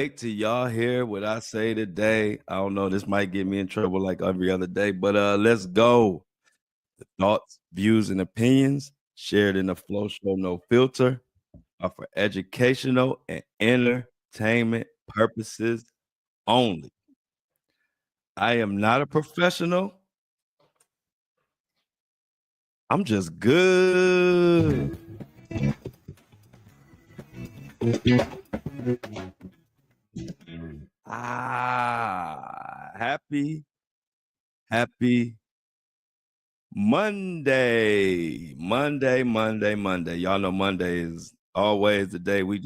wait till y'all hear what I say today. I don't know, this might get me in trouble like every other day, but let's go. The thoughts, views, and opinions shared in the Flow Show No Filter are for educational and entertainment purposes only. I am not a professional. I'm just good. Happy Monday. Y'all know Monday is always the day we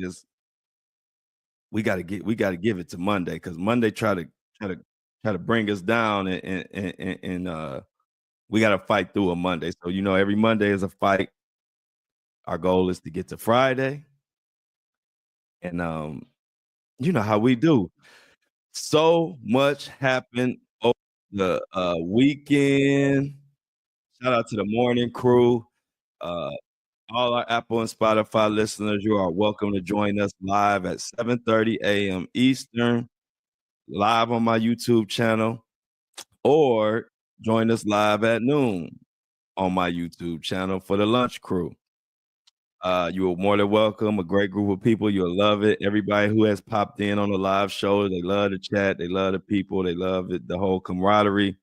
gotta give it to Monday because Monday try to bring us down and we gotta fight through a Monday. So every Monday is a fight. Our goal is to get to Friday, and you know how we do. So much happened over the weekend. Shout out to the morning crew. Uh, all our Apple and Spotify listeners, you are welcome to join us live at 7:30 a.m. Eastern, live on my YouTube channel, or join us live at noon on my YouTube channel for the lunch crew. You are more than welcome. A great group of people. You'll love it. Everybody who has popped in on the live show, they love the chat. They love the people. They love it, the whole camaraderie.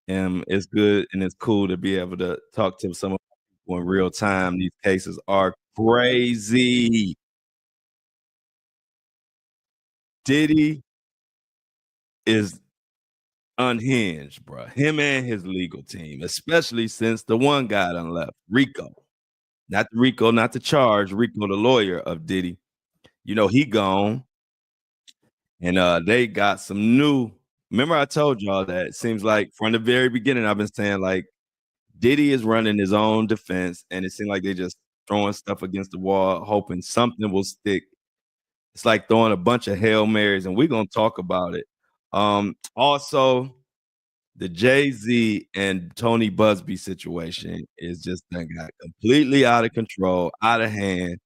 And it's good and it's cool to be able to talk to some of people in real time. These cases are crazy. Diddy is unhinged, bro. Him and his legal team, especially since the one guy done left, Rico. Not the charge, Rico, the lawyer of Diddy. He gone, and they got some new. Remember, I told y'all that it seems like from the very beginning, I've been saying like Diddy is running his own defense, and it seemed like they just throwing stuff against the wall, hoping something will stick. It's like throwing a bunch of Hail Marys, and we're gonna talk about it. Also, the Jay-Z and Tony Busby situation is just done got completely out of control, out of hand,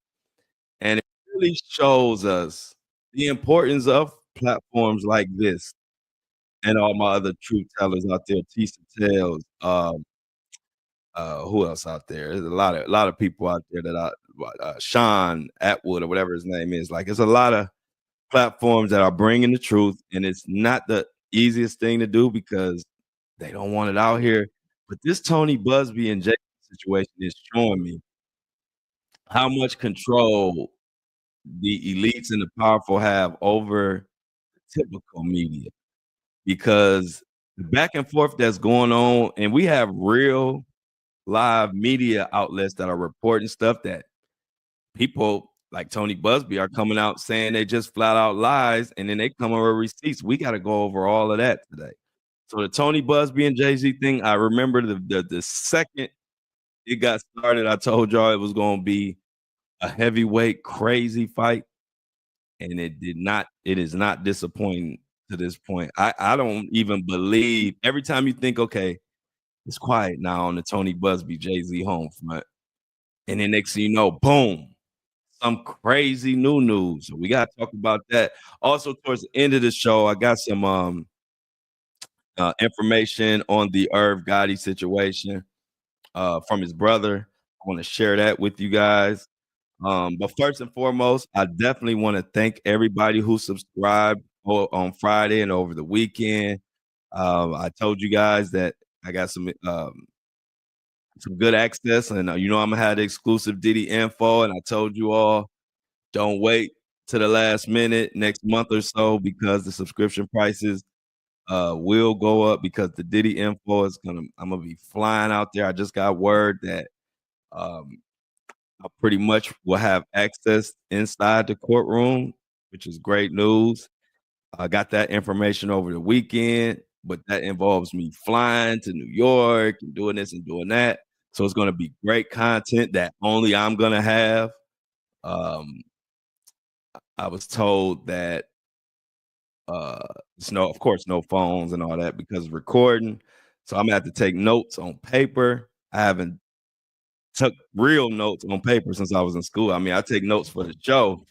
and it really shows us the importance of platforms like this and all my other truth tellers out there, Tisa Tales, who else out there? There's a lot of people out there that Sean Atwood or whatever his name is. Like, it's a lot of platforms that are bringing the truth, and it's not the easiest thing to do because they don't want it out here. But this Tony Busby and Jay situation is showing me how much control the elites and the powerful have over typical media because the back and forth that's going on, and we have real live media outlets that are reporting stuff that people like Tony Busby are coming out saying they just flat out lies, and then they come over receipts. We got to go over all of that today. So the Tony Busby and Jay-Z thing, I remember the second it got started, I told y'all it was going to be a heavyweight, crazy fight, and it did not. It is not disappointing to this point. I don't even believe every time you think, okay, it's quiet now on the Tony Busby Jay-Z home front, and then next thing you know, boom, some crazy new news. So we got to talk about that. Also, towards the end of the show, I got some information on the Irv Gotti situation from his brother. I want to share that with you guys. But first and foremost, I definitely want to thank everybody who subscribed on Friday and over the weekend. I told you guys that I got some good access, and I'm gonna have the exclusive Diddy info. And I told you all, don't wait to the last minute next month or so because the subscription prices will go up because the Diddy info I'm gonna be flying out there. I just got word that I pretty much will have access inside the courtroom, which is great news. I got that information over the weekend, but that involves me flying to New York and doing this and doing that. So it's going to be great content that only I'm going to have. Um, I was told that of course, no phones and all that because of recording. So I'm gonna have to take notes on paper. I haven't took real notes on paper since I was in school. I mean, I take notes for the show,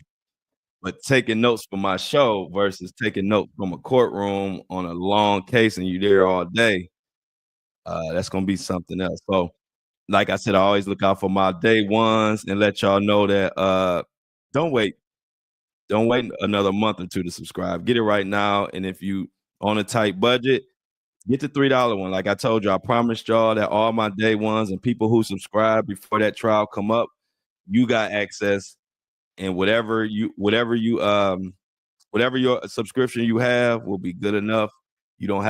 But taking notes for my show versus taking notes from a courtroom on a long case and you there all day, that's gonna be something else. So, like I said, I always look out for my day ones and let y'all know that don't wait. Don't wait another month or two to subscribe. Get it right now. And if you on a tight budget, get the $3 one. Like I told you, I promised y'all that all my day ones and people who subscribe before that trial come up, you got access and whatever your subscription you have will be good enough. You won't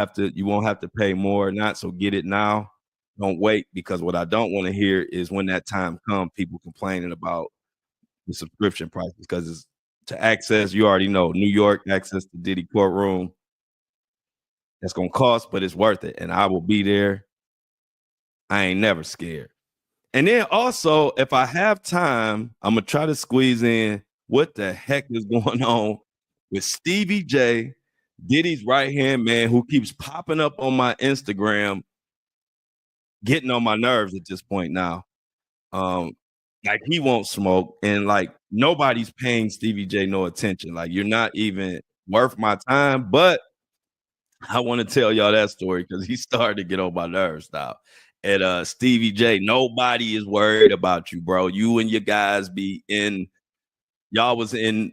have to pay more or not. So get it now. Don't wait because what I don't want to hear is when that time comes, people complaining about the subscription prices because it's to access, you already know New York access to Diddy courtroom. That's gonna cost, but it's worth it. And I will be there. I ain't never scared. And then also, if I have time, I'm gonna try to squeeze in what the heck is going on with Stevie J, Diddy's right hand man, who keeps popping up on my Instagram, getting on my nerves at this point now. Um, like he won't smoke, and like nobody's paying Stevie J no attention. Like you're not even worth my time. But I want to tell y'all that story because he started to get on my nerves now. And Stevie J, nobody is worried about you, bro. You and your guys be in y'all was in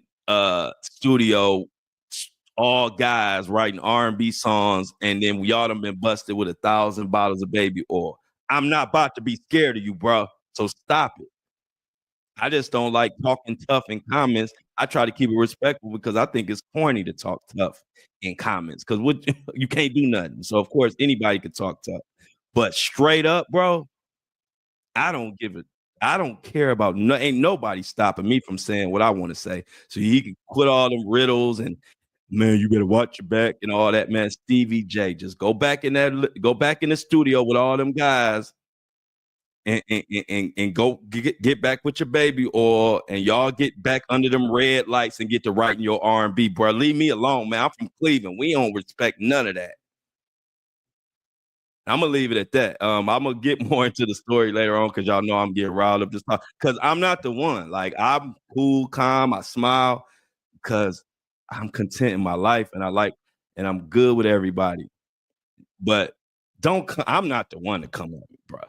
studio all guys writing R&B songs, and then we all done been busted with 1,000 bottles of baby oil. I'm not about to be scared of you, bro. So stop it. I just don't like talking tough in comments. I try to keep it respectful because I think it's corny to talk tough in comments because what you can't do nothing. So of course anybody could talk tough, but straight up, bro, I don't give it. I don't care about no. Ain't nobody stopping me from saying what I want to say. So he can quit all them riddles and man, you better watch your back and all that. Man, Stevie J, just go back in that. Go back in the studio with all them guys and go get back with your baby oil and y'all get back under them red lights and get to writing your R&B, bro. Leave me alone, man. I'm from Cleveland. We don't respect none of that. I'm gonna leave it at that. I'm gonna get more into the story later on because y'all know I'm getting riled up just because I'm not the one. Like I'm cool, calm, I smile because I'm content in my life and I'm good with everybody. But I'm not the one to come at me, bro.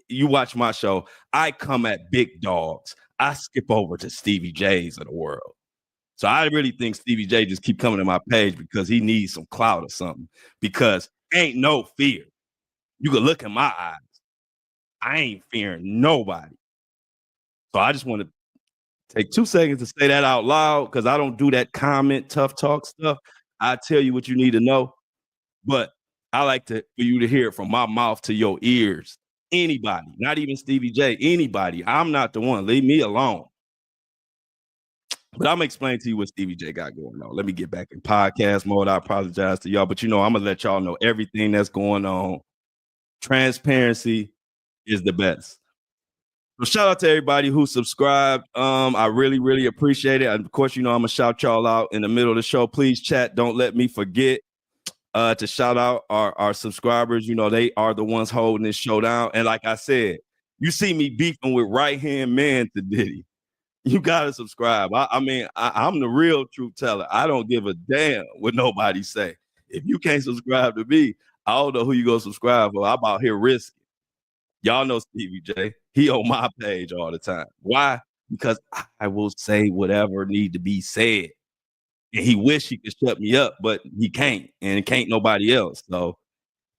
You watch my show, I come at big dogs. I skip over to Stevie J's of the world. So I really think Stevie J just keep coming to my page because he needs some clout or something. Because ain't no fear. You can look in my eyes. I ain't fearing nobody. So I just want to take 2 seconds to say that out loud because I don't do that comment, tough talk stuff. I tell you what you need to know. But I like for you to hear it from my mouth to your ears. Anybody, not even Stevie J, anybody. I'm not the one. Leave me alone. But I'm gonna explain to you what Stevie J got going on. Let me get back in podcast mode. I apologize to y'all, but I'm gonna let y'all know everything that's going on. Transparency is the best. So shout out to everybody who subscribed. I really, really appreciate it. And of course, I'm gonna shout y'all out in the middle of the show. Please chat. Don't let me forget to shout out our subscribers. They are the ones holding this show down. And like I said, you see me beefing with right hand man to Diddy. You gotta subscribe. I'm the real truth teller. I don't give a damn what nobody say. If you can't subscribe to me, I don't know who you gonna subscribe for. I'm out here risking. Y'all know Stevie J. He on my page all the time. Why? Because I will say whatever need to be said. And he wish he could shut me up, but he can't, and it can't nobody else. So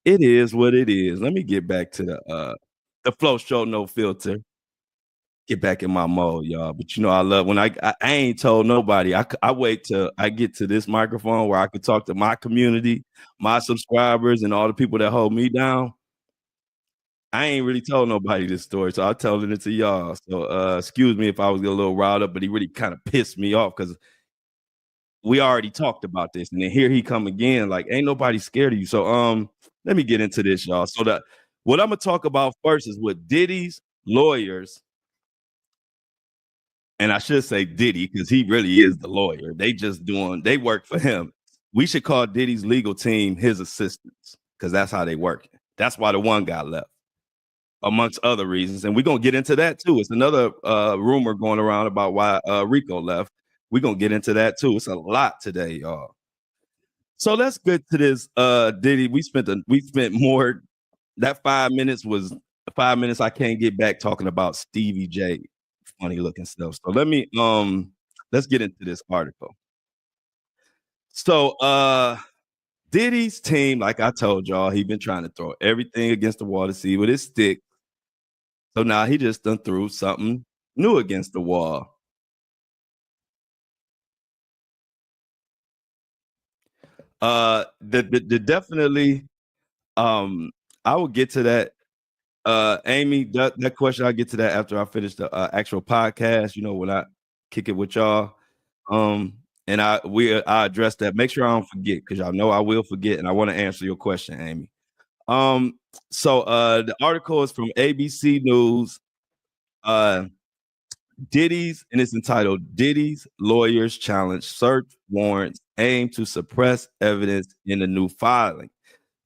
it is what it is. Let me get back to the flow show, no filter. Get back in my mode, y'all. But I love when I ain't told nobody. I wait till I get to this microphone where I can talk to my community, my subscribers, and all the people that hold me down. I ain't really told nobody this story, so I'm telling it to y'all. So excuse me if I was a little riled up, but he really kind of pissed me off because we already talked about this, and then here he come again. Like, ain't nobody scared of you. So let me get into this, y'all. So what I'm gonna talk about first is what Diddy's lawyers. And I should say Diddy because he really is the lawyer. They work for him. We should call Diddy's legal team his assistants because that's how they work. That's why the one got left. amongst other reasons. And we're gonna get into that too. It's another rumor going around about why Rico left. We're gonna get into that too. It's a lot today, y'all. So let's get to this Diddy. We spent more that 5 minutes was 5 minutes I can't get back talking about Stevie J funny looking stuff. So let's get into this article. So Diddy's team, like I told y'all, he been trying to throw everything against the wall to see with his stick. So now he just done threw something new against the wall. The definitely I will get to that. Amy, that question, I'll get to that after I finish the actual podcast, when I kick it with y'all. And I address that. Make sure I don't forget because y'all know I will forget, and I want to answer your question, Amy. The article is from ABC News. Uh Diddy's, and it's entitled Diddy's Lawyers Challenge Search Warrants Aim to Suppress Evidence in a New Filing.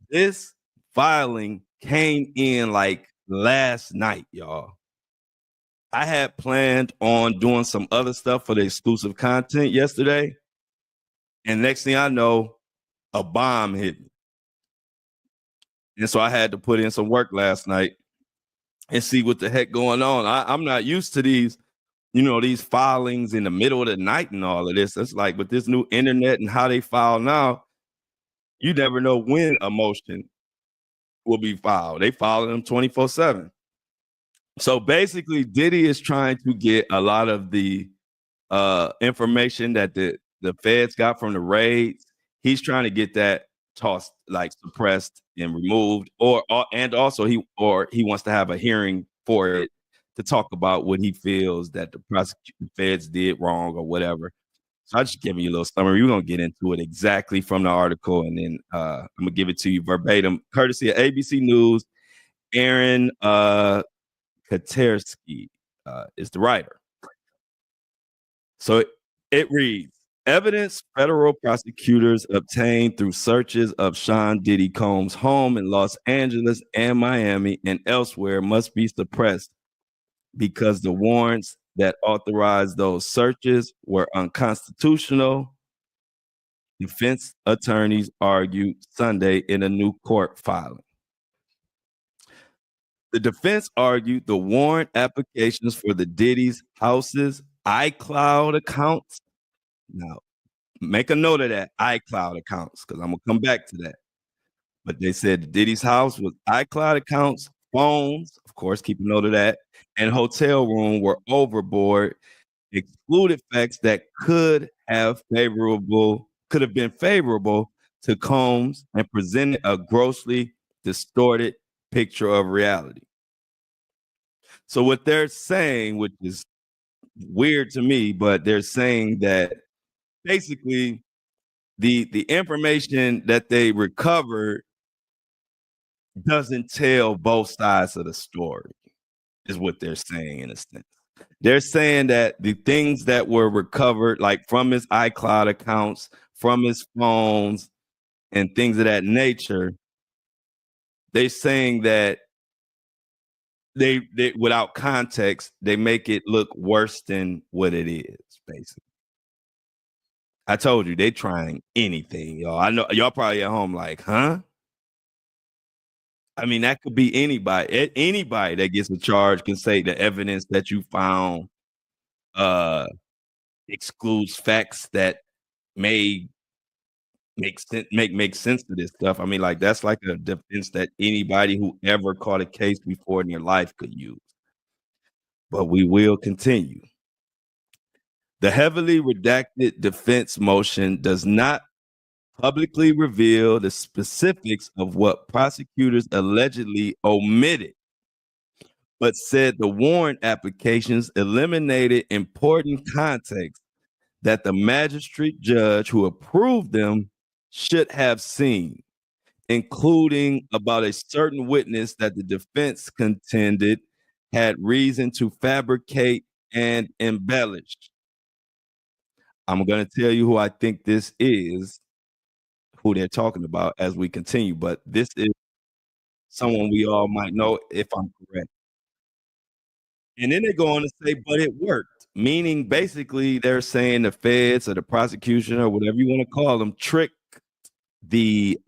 This filing came in like last night, y'all. I had planned on doing some other stuff for the exclusive content yesterday. And next thing I know, a bomb hit me. And so I had to put in some work last night and see what the heck going on. I'm not used to these filings in the middle of the night and all of this. It's like with this new internet and how they file now, you never know when a motion will be filed. They file them 24/7. So basically, Diddy is trying to get a lot of the information that the feds got from the raids. He's trying to get that tossed, like suppressed and removed, and also he wants to have a hearing for it to talk about what he feels that the prosecuting feds did wrong or whatever. So I just give you a little summary. We're gonna get into it exactly from the article, and then I'm gonna give it to you verbatim, courtesy of ABC News. Aaron Katersky is the writer. So it reads, evidence federal prosecutors obtained through searches of Sean Diddy Combs' home in Los Angeles and Miami and elsewhere must be suppressed because the warrants that authorized those searches were unconstitutional, defense attorneys argued Sunday in a new court filing. The defense argued the warrant applications for the Diddy's houses, iCloud accounts. Now, make a note of that, iCloud accounts, because I'm going to come back to that. But they said Diddy's house was iCloud accounts, phones, of course, keep a note of that, and hotel room were overboard, excluded facts that could have been favorable to Combs and presented a grossly distorted picture of reality. So what they're saying, which is weird to me, but they're saying that basically the information that they recovered doesn't tell both sides of the story, is what they're saying in a sense. They're saying that the things that were recovered, like from his iCloud accounts, from his phones, and things of that nature, they're saying that they without context, they make it look worse than what it is, basically. I told you they trying anything, y'all. I know y'all probably at home like, huh? I mean, that could be anybody. Anybody that gets a charge can say the evidence that you found uh excludes facts that may make sense to this stuff. I mean, like that's like a defense that anybody who ever caught a case before in their life could use. But we will continue. The heavily redacted defense motion does not publicly reveal the specifics of what prosecutors allegedly omitted, but said the warrant applications eliminated important context that the magistrate judge who approved them should have seen, including about a certain witness that the defense contended had reason to fabricate and embellish. I'm going to tell you who I think this is, who they're talking about as we continue, but this is someone we all might know if I'm correct. And then they go on to say, "But it worked," meaning basically they're saying the feds or the prosecution or whatever you wanna call them tricked the,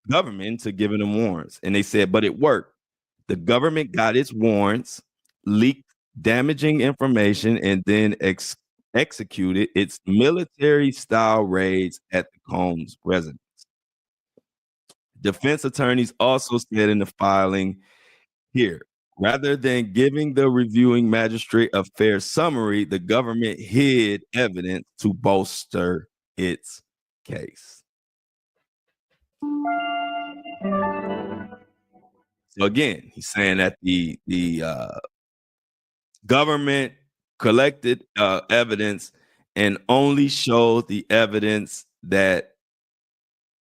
government into giving them warrants, and they said, "But it worked." The government got its warrants, leaked damaging information, and then executed its military-style raids at the Combs residence. Defense attorneys also said in the filing here, rather than giving the reviewing magistrate a fair summary, the government hid evidence to bolster its case. So again, he's saying that the government collected evidence and only showed the evidence that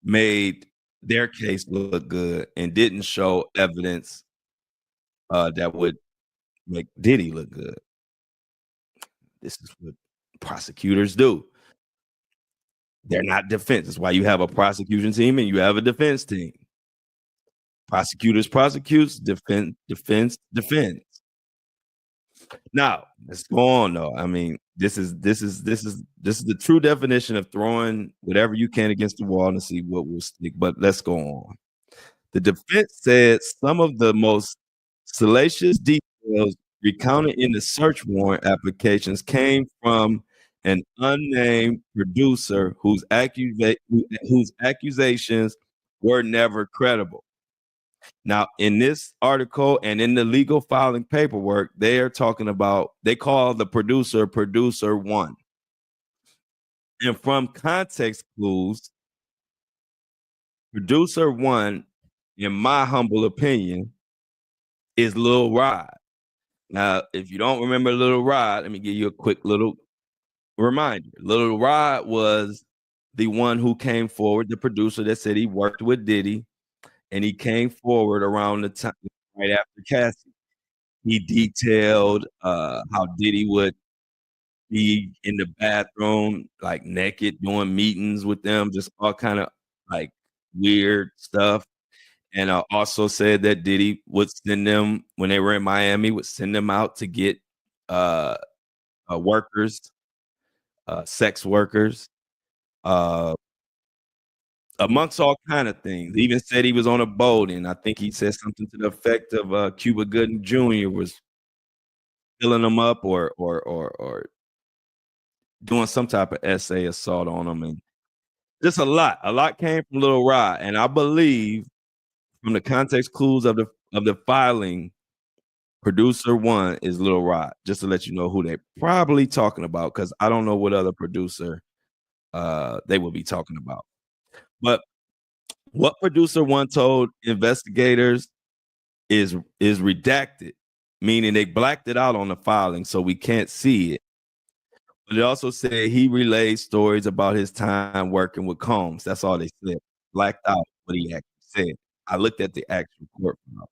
made their case look good and didn't show evidence that would make Diddy look good. This is what prosecutors do. They're not defense. That's why you have a prosecution team and you have a defense team. Prosecutors prosecutes, defense. Now, let's go on though. I mean, this is the true definition of throwing whatever you can against the wall and see what will stick. But let's go on. The defense said some of the most salacious details recounted in the search warrant applications came from an unnamed producer whose accusations were never credible. Now, in this article and in the legal filing paperwork, they are talking about, they call the producer one. And from context clues, producer one, in my humble opinion, is Lil Rod. Now, if you don't remember Lil Rod, let me give you a quick little reminder. Lil Rod was the one who came forward, the producer that said he worked with Diddy, and he came forward around the time right after Cassie. He detailed how Diddy would be in the bathroom, like naked, doing meetings with them, just all kind of like weird stuff. And also said that Diddy would send them when they were in Miami, would send them out to get uh, workers, sex workers, uh, amongst all kind of things. He even said he was on a boat, and I think he said something to the effect of Cuba Gooding Jr. was filling them up or doing some type of essay assault on them, and just a lot. A lot came from Little Rod, and I believe from the context clues of the filing, producer one is Little Rod. Just to let you know who they probably talking about, because I don't know what other producer they will be talking about. But what producer one told investigators is redacted, meaning they blacked it out on the filing, so we can't see it. But it also said he relayed stories about his time working with Combs. That's all they said. Blacked out what he actually said. I looked at the actual court file.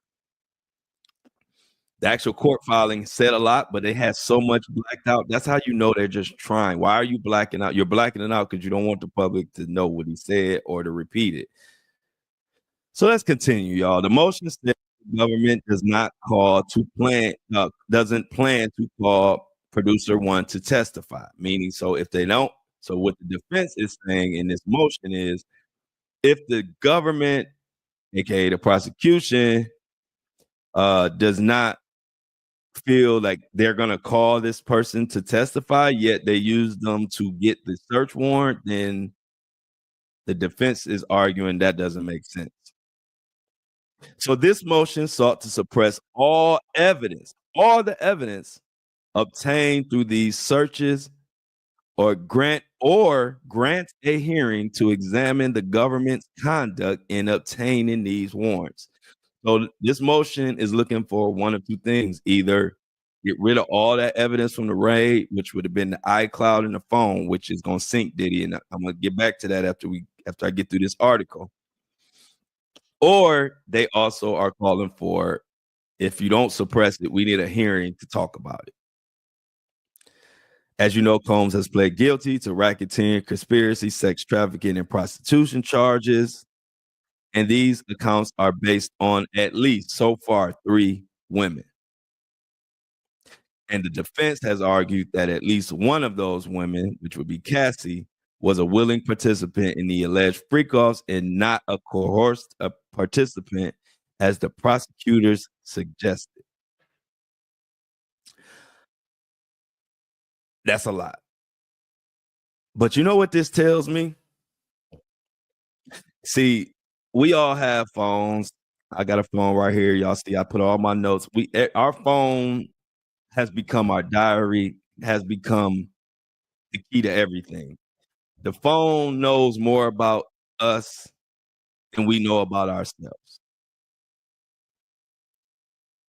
The actual court filing said a lot, but it has so much blacked out. That's how you know they're just trying. Why are you blacking out? You're blacking it out because you don't want the public to know what he said or to repeat it. So let's continue, y'all. The motion says the government doesn't plan to call producer one to testify. Meaning, so if they don't, so what the defense is saying in this motion is, if the government, aka the prosecution, does not feel like they're gonna call this person to testify, yet they use them to get the search warrant, then the defense is arguing that doesn't make sense. So this motion sought to suppress all the evidence obtained through these searches, or grant a hearing to examine the government's conduct in obtaining these warrants. So this motion is looking for one of two things: either get rid of all that evidence from the raid, which would have been the iCloud and the phone, which is going to sink Diddy, and I'm going to get back to that after I get through this article. Or they also are calling for, if you don't suppress it, we need a hearing to talk about it. As you know, Combs has pled guilty to racketeering, conspiracy, sex trafficking, and prostitution charges. and these accounts are based on at least so far 3 women. And the defense has argued that at least one of those women, which would be Cassie, was a willing participant in the alleged freak-offs and not a coerced participant, as the prosecutors suggested. That's a lot. But you know what this tells me? See, we all have phones. I got a phone right here. Y'all see, I put all my notes. Our phone has become our diary, has become the key to everything. The phone knows more about us than we know about ourselves.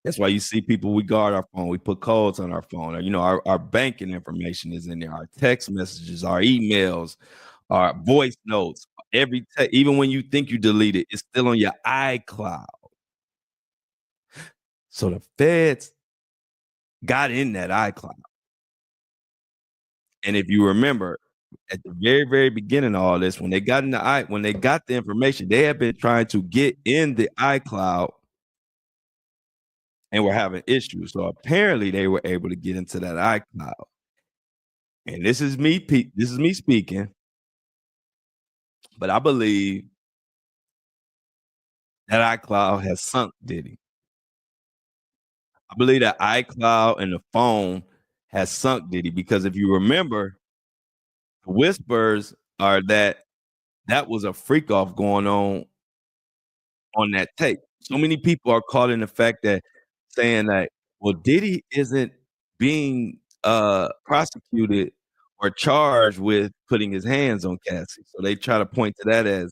That's why you see people, we guard our phone, we put codes on our phone, or, our banking information is in there, our text messages, our emails, our voice notes, even when you think you delete it, it's still on your iCloud. So the feds got in that iCloud. And if you remember, at the very, very beginning of all this, when they got the information, they had been trying to get in the iCloud and were having issues. So apparently they were able to get into that iCloud. And this is me speaking, but I believe that iCloud has sunk Diddy. I believe that iCloud and the phone has sunk Diddy, because if you remember, the whispers are that that was a freak off going on that tape. So many people are caught in the fact that saying that, well, Diddy isn't being prosecuted or charged with putting his hands on Cassie. So they try to point to that as,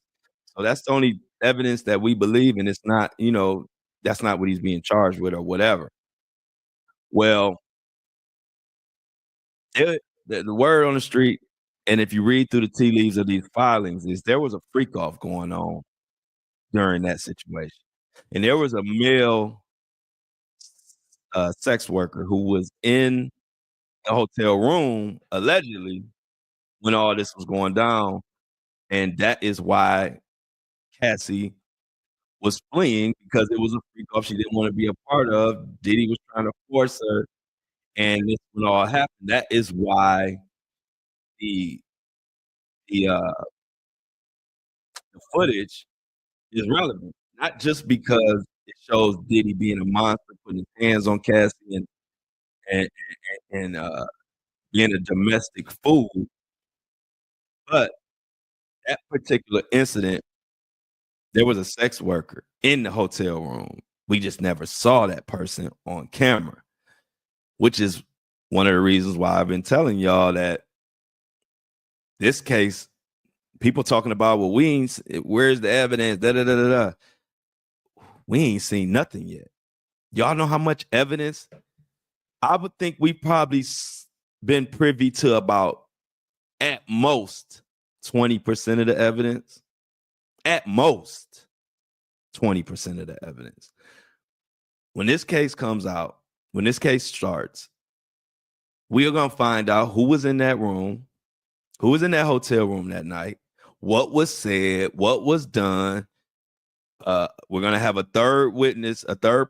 so that's the only evidence that we believe, and it's not, that's not what he's being charged with or whatever. Well, the word on the street, and if you read through the tea leaves of these filings, is there was a freak off going on during that situation. And there was a male sex worker who was in the hotel room allegedly when all this was going down, and that is why Cassie was fleeing, because it was a freak off she didn't want to be a part of. Diddy was trying to force her, and this would all happen. That is why the the uh the footage is relevant, not just because it shows Diddy being a monster, putting his hands on Cassie and being a domestic fool, but that particular incident, there was a sex worker in the hotel room. We just never saw that person on camera, which is one of the reasons why I've been telling y'all that this case, people talking about, well, where's the evidence? Da da da da da. We ain't seen nothing yet. Y'all know how much evidence? I would think we probably been privy to about, at most, 20% of the evidence. At most, 20% of the evidence. When this case comes out, when this case starts, we are going to find out who was in that room, who was in that hotel room that night, what was said, what was done. We're going to have a third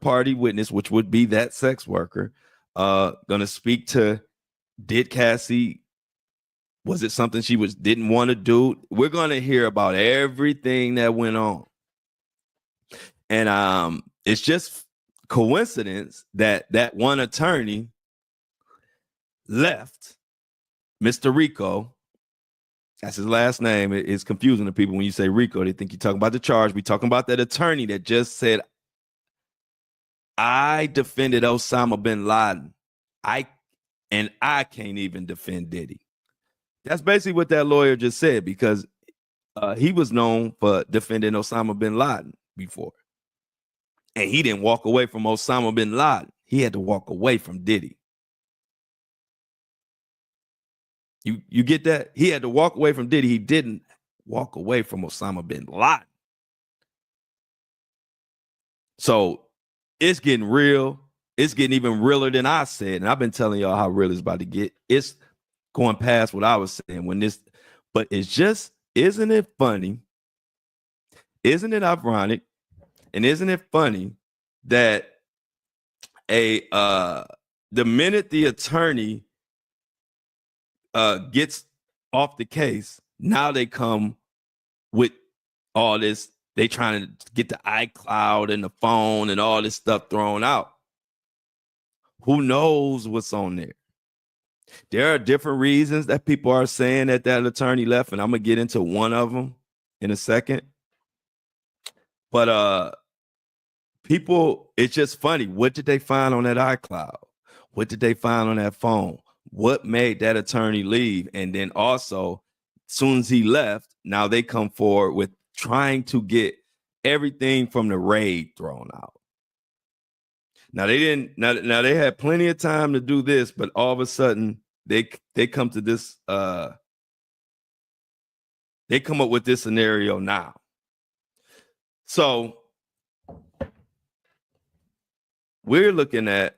party witness, which would be that sex worker, going to speak to, did Cassie, was it something she didn't want to do? We're going to hear about everything that went on. And it's just coincidence that that one attorney left, Mr. Rico. That's his last name. It's confusing to people when you say Rico. They think you're talking about the charge. We're talking about that attorney that just said, I defended Osama bin Laden. I can't even defend Diddy. That's basically what that lawyer just said, because he was known for defending Osama bin Laden before. And he didn't walk away from Osama bin Laden. He had to walk away from Diddy. You get that? He had to walk away from Diddy. He didn't walk away from Osama bin Laden. So it's getting real. It's getting even realer than I said. And I've been telling y'all how real it's about to get. It's going past what I was saying but it's just, isn't it funny Isn't it ironic and isn't it funny that the minute the attorney gets off the case, now they come with all this. They trying to get the iCloud and the phone and all this stuff thrown out. Who knows what's on there? There are different reasons that people are saying that attorney left, and I'm gonna get into one of them in a second. But people, it's just funny. What did they find on that iCloud? What did they find on that phone? What made that attorney leave? And then also, as soon as he left, now they come forward with trying to get everything from the raid thrown out. Now they didn't. Now they had plenty of time to do this, but all of a sudden they come to this. They come up with this scenario now. So we're looking at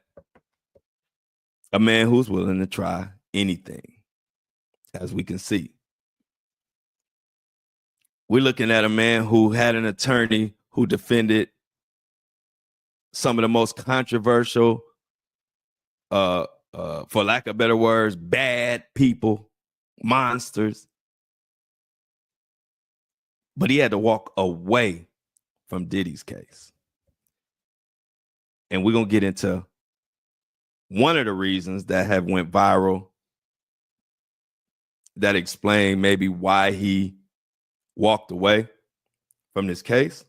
a man who's willing to try anything, as we can see. We're looking at a man who had an attorney who defended some of the most controversial, for lack of better words, bad people, monsters. But he had to walk away from Diddy's case. And we're going to get into one of the reasons that have went viral that explain maybe why he walked away from this case.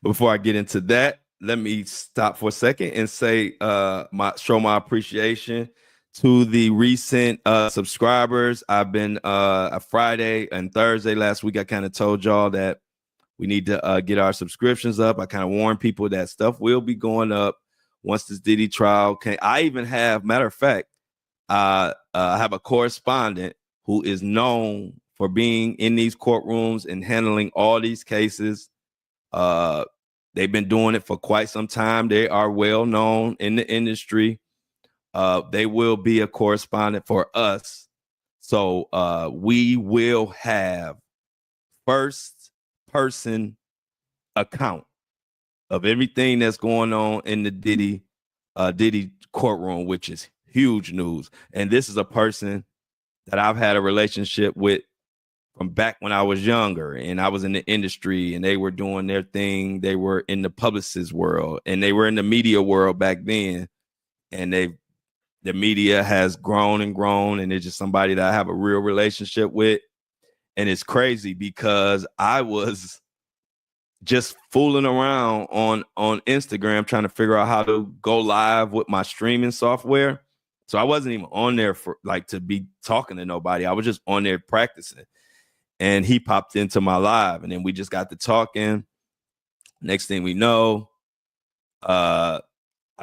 But before I get into that, let me stop for a second and say show my appreciation to the recent subscribers. I've been a Friday and Thursday last week. I kind of told y'all that we need to get our subscriptions up. I kind of warned people that stuff will be going up once this Diddy trial came. I even have, matter of fact, I have a correspondent who is known for being in these courtrooms and handling all these cases. They've been doing it for quite some time. They are well known in the industry. They will be a correspondent for us. So we will have first person account of everything that's going on in the Diddy courtroom, which is huge news. And this is a person that I've had a relationship with from back when I was younger and I was in the industry and they were doing their thing. They were in the publicist world and they were in the media world back then. And the media has grown and grown, and it's just somebody that I have a real relationship with. And it's crazy because I was just fooling around on Instagram trying to figure out how to go live with my streaming software. So I wasn't even on there for like to be talking to nobody. I was just on there practicing. And he popped into my live, and then we just got to talking. Next thing we know, I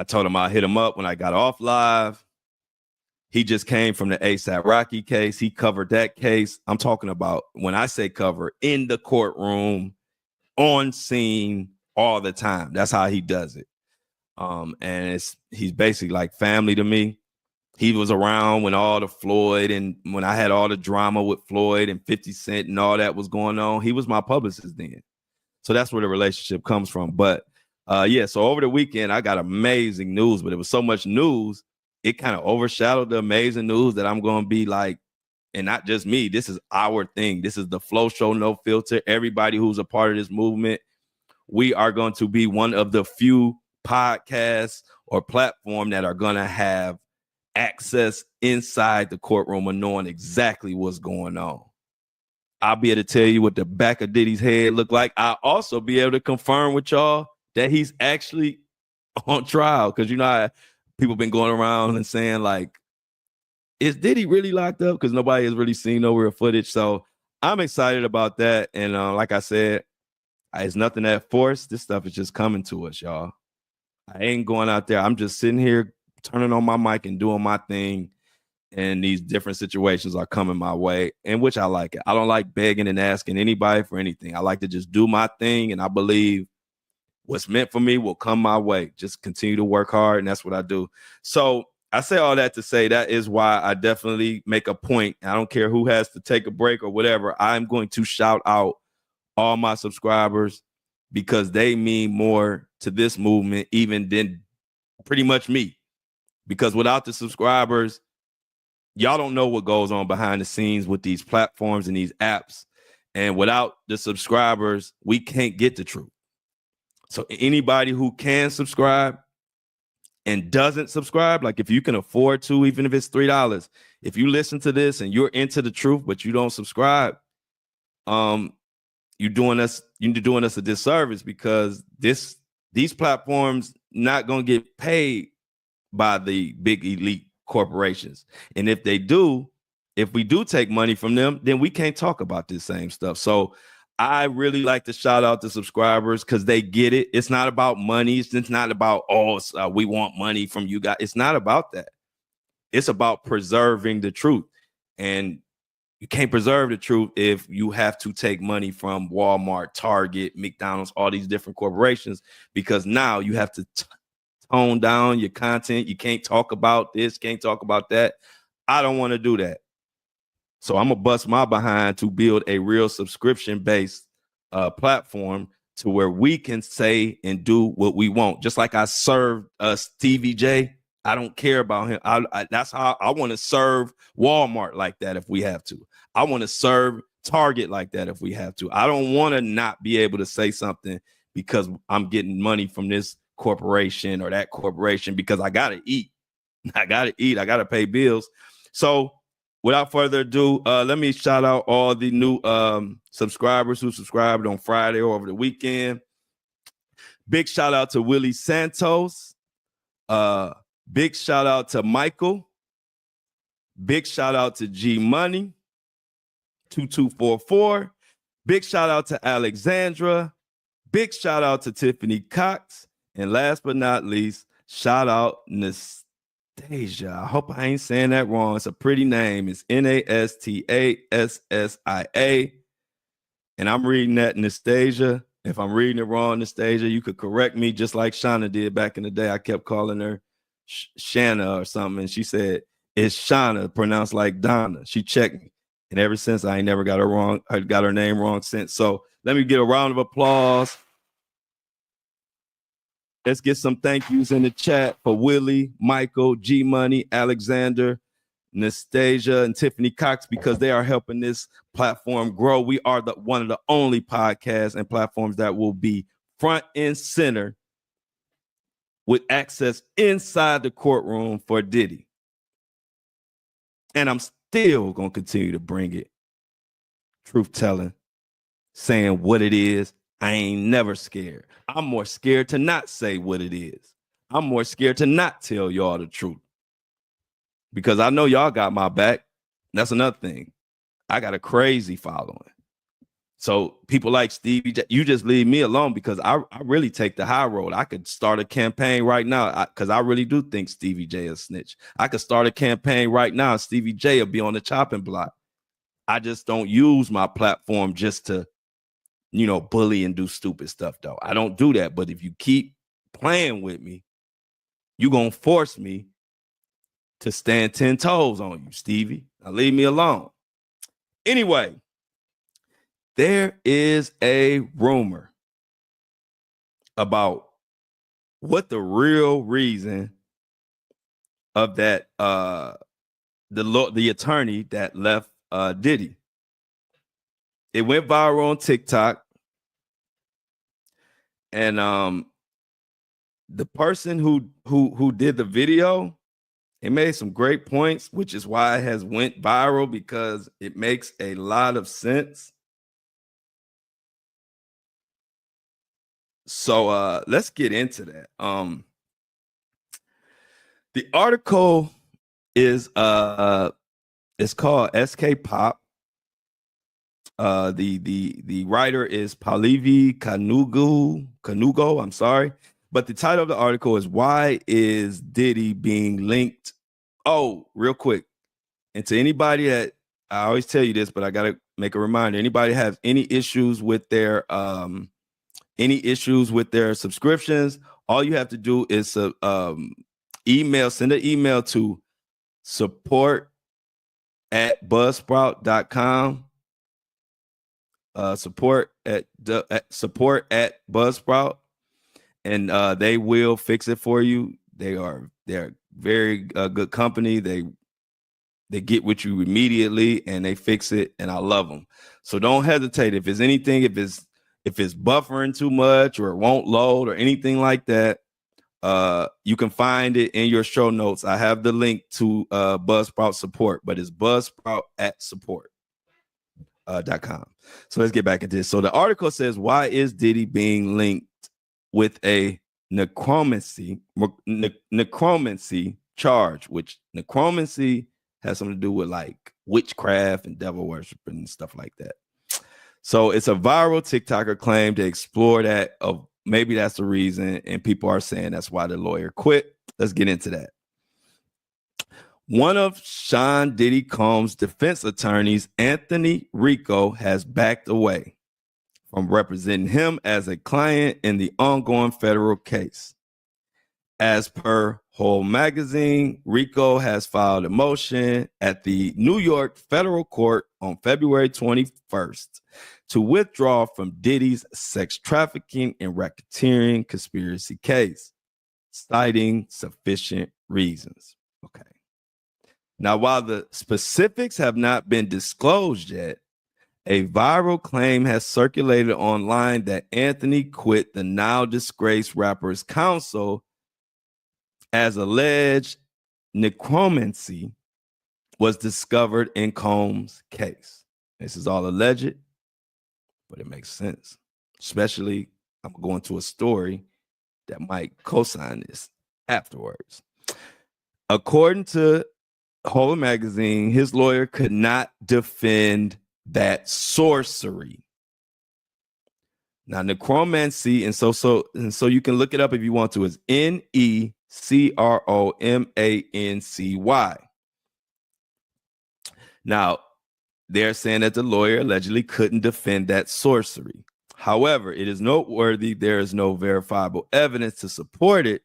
told him I'd hit him up when I got off live. He just came from the ASAP Rocky case. He covered that case. I'm talking about, when I say cover, in the courtroom, on scene, all the time. That's how he does it. And he's basically like family to me. He was around when all the Floyd and when I had all the drama with Floyd and 50 Cent and all that was going on. He was my publicist then. So that's where the relationship comes from. But so over the weekend, I got amazing news, but it was so much news, it kind of overshadowed the amazing news that I'm going to be like, and not just me, this is our thing. This is the Flow Show, No Filter. Everybody who's a part of this movement, we are going to be one of the few podcasts or platform that are going to have access inside the courtroom of knowing exactly what's going on. I'll be able to tell you what the back of Diddy's head looked like. I'll also be able to confirm with y'all that he's actually on trial. Because you know how people been going around and saying, like, is Diddy really locked up? Because nobody has really seen no real footage. So I'm excited about that. And like I said, it's nothing that forced. This stuff is just coming to us, y'all. I ain't going out there. I'm just sitting here turning on my mic and doing my thing. And these different situations are coming my way, in which I like it. I don't like begging and asking anybody for anything. I like to just do my thing. And I believe what's meant for me will come my way. Just continue to work hard. And that's what I do. So I say all that to say that is why I definitely make a point. I don't care who has to take a break or whatever. I'm going to shout out all my subscribers because they mean more to this movement even than pretty much me. Because without the subscribers, y'all don't know what goes on behind the scenes with these platforms and these apps. And without the subscribers, we can't get the truth. So anybody who can subscribe and doesn't subscribe, like if you can afford to, even if it's $3, if you listen to this and you're into the truth, but you don't subscribe, you're doing us a disservice because these platforms not gonna get paid by the big elite corporations. And if they do, if we do take money from them, then we can't talk about this same stuff. So I really like to shout out the subscribers because they get it. It's not about money. It's not about, we want money from you guys. It's not about that. It's about preserving the truth. And you can't preserve the truth if you have to take money from Walmart, Target, McDonald's, all these different corporations, because now you have to tone down your content. You can't talk about this, can't talk about that. I don't want to do that. So I'm gonna bust my behind to build a real subscription-based platform to where we can say and do what we want. Just like I served Stevie J. I don't care about him. That's how I want to serve Walmart like that if we have to. I want to serve Target like that if we have to. I don't want to not be able to say something because I'm getting money from this corporation or that corporation because I gotta eat. I gotta pay bills. So without further ado, let me shout out all the new subscribers who subscribed on Friday or over the weekend. Big shout out to Willie Santos. Big shout out to Michael. Big shout out to G Money 2244. Big shout out to Alexandra. Big shout out to Tiffany Cox. And last but not least, shout out Nastasia. I hope I ain't saying that wrong. It's a pretty name. It's Nastassia. And I'm reading that Nastasia. If I'm reading it wrong, Nastasia, you could correct me just like Shauna did back in the day. I kept calling her Shanna or something. And she said, it's Shauna, pronounced like Donna. She checked me. And ever since, I ain't never got her wrong. I got her name wrong since. So let me get a round of applause. Let's get some thank yous in the chat for Willie, Michael, G Money, Alexander, Nastasia, and Tiffany Cox, because they are helping this platform grow. We are one of the only podcasts and platforms that will be front and center with access inside the courtroom for Diddy. And I'm still going to continue to bring it. Truth telling, saying what it is. I ain't never scared. I'm more scared to not say what it is. I'm more scared to not tell y'all the truth. Because I know y'all got my back. That's another thing. I got a crazy following. So people like Stevie J, you just leave me alone because I really take the high road. I could start a campaign right now because I really do think Stevie J is a snitch. I could start a campaign right now. Stevie J will be on the chopping block. I just don't use my platform just to, bully and do stupid stuff, though. I don't do that. But if you keep playing with me, you're going to force me to stand 10 toes on you, Stevie. Now leave me alone. Anyway, there is a rumor about what the real reason of that the attorney that left Diddy. It went viral on TikTok, and the person who did the video, it made some great points, which is why it has went viral, because it makes a lot of sense. So let's get into that. The article is it's called SK Pop. The writer is Pallavi Kanugo. I'm sorry. But the title of the article is "Why is Diddy being linked?" Oh, real quick. And to anybody that, I always tell you this, but I gotta make a reminder. Anybody have any issues with their subscriptions, all you have to do is send an email to support@buzzsprout.com. support at Buzzsprout, and they will fix it for you. They're very good company. They get with you immediately and they fix it, and I love them. So don't hesitate if it's anything, if it's buffering too much or it won't load or anything like that. You can find it in your show notes. I have the link to Buzzsprout support, but it's Buzzsprout at support.com. So let's get back into this. So the article says, why is Diddy being linked with a necromancy charge, which necromancy has something to do with like witchcraft and devil worship and stuff like that. So it's a viral TikToker claim to explore that of maybe that's the reason, and people are saying that's why the lawyer quit. Let's get into that. One of Sean Diddy Combs' defense attorneys, Anthony Rico, has backed away from representing him as a client in the ongoing federal case. As per Whole Magazine, Rico has filed a motion at the New York federal court on February 21st to withdraw from Diddy's sex trafficking and racketeering conspiracy case, citing sufficient reasons. Okay. Now, while the specifics have not been disclosed yet, a viral claim has circulated online that Anthony quit the now disgraced rapper's counsel as alleged necromancy was discovered in Combs' case. This is all alleged, but it makes sense. Especially, I'm going to a story that might co-sign this afterwards. According to Whole Magazine, his lawyer could not defend that sorcery. Now, necromancy, and so you can look it up if you want to, is necromancy. Now, they're saying that the lawyer allegedly couldn't defend that sorcery. However, it is noteworthy there is no verifiable evidence to support it,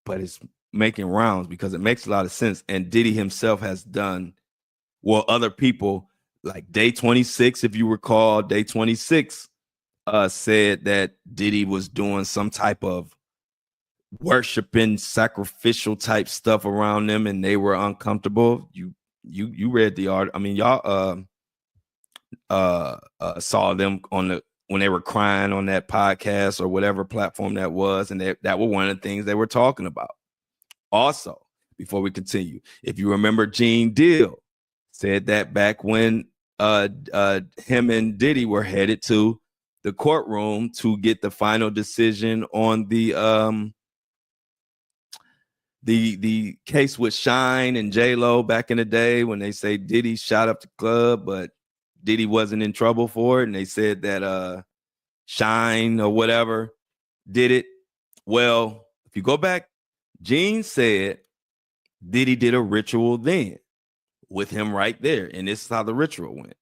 but it's making rounds because it makes a lot of sense. And Diddy himself has done, well, other people like Day 26, if you recall, Day 26 said that Diddy was doing some type of worshiping, sacrificial type stuff around them, and they were uncomfortable. You read the art. I mean, y'all saw them on when they were crying on that podcast or whatever platform that was, and that were one of the things they were talking about. Also, before we continue, if you remember, Gene Deal said that back when him and Diddy were headed to the courtroom to get the final decision on the case with Shine and J-Lo back in the day, when they say Diddy shot up the club, but Diddy wasn't in trouble for it, and they said that Shine or whatever did it. Well, if you go back, Gene said Diddy did a ritual then with him right there, and this is how the ritual went.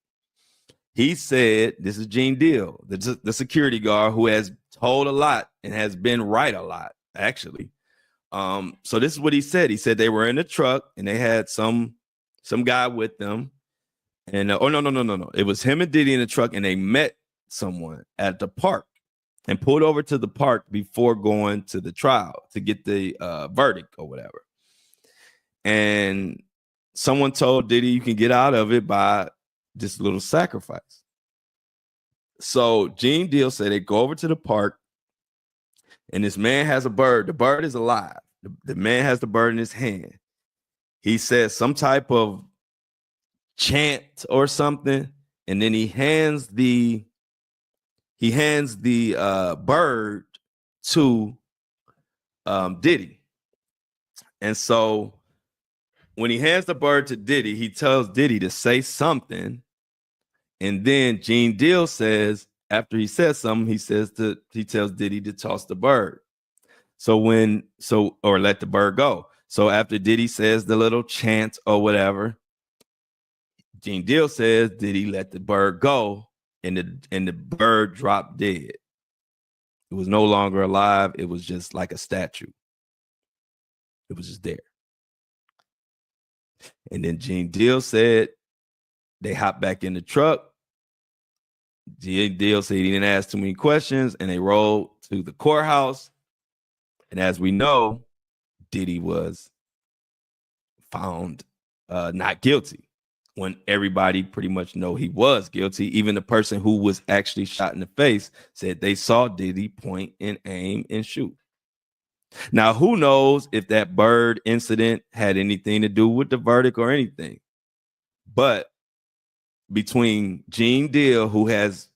He said, this is Gene Deal, the security guard who has told a lot and has been right a lot, actually. So this is what he said. He said they were in a truck and they had some guy with them. And no. It was him and Diddy in the truck, and they met someone at the park and pulled over to the park before going to the trial to get the verdict or whatever. And someone told Diddy, you can get out of it by this little sacrifice. So Gene Deal said they go over to the park, and this man has a bird. The bird is alive. The man has the bird in his hand. He says some type of chant or something, and then he hands the bird to Diddy. And so when he hands the bird to Diddy, he tells Diddy to say something, and then Gene Deal says, after he says something, he tells Diddy to toss the bird. Or let the bird go. So after Diddy says the little chant or whatever, Gene Deal says Diddy let the bird go, and the bird dropped dead. It was no longer alive. It was just like a statue. It was just there. And then Gene Deal said they hopped back in the truck, Deal said he didn't ask too many questions, and they rolled to the courthouse. And as we know, Diddy was found not guilty when everybody pretty much know he was guilty. Even the person who was actually shot in the face said they saw Diddy point and aim and shoot. Now, who knows if that bird incident had anything to do with the verdict or anything? But between Gene Deal, who has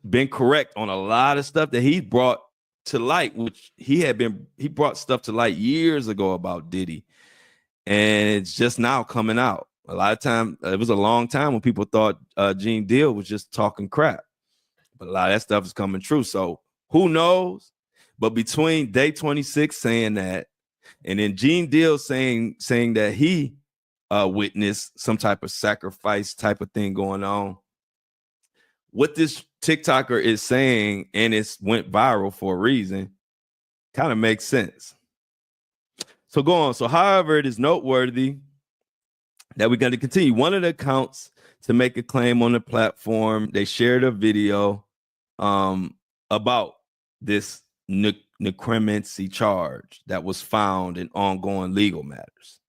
been correct on a lot of stuff that he brought to light, which he brought stuff to light years ago about Diddy, and it's just now coming out. A lot of time, it was a long time when people thought Gene Deal was just talking crap, but a lot of that stuff is coming true. So who knows? But between Day 26 saying that, and then Gene Deal saying that he witnessed some type of sacrifice type of thing going on, what this TikToker is saying, and it's went viral for a reason, kind of makes sense. So go on. So, however, it is noteworthy that we're going to continue. One of the accounts to make a claim on the platform, they shared a video about this necromancy charge that was found in ongoing legal matters.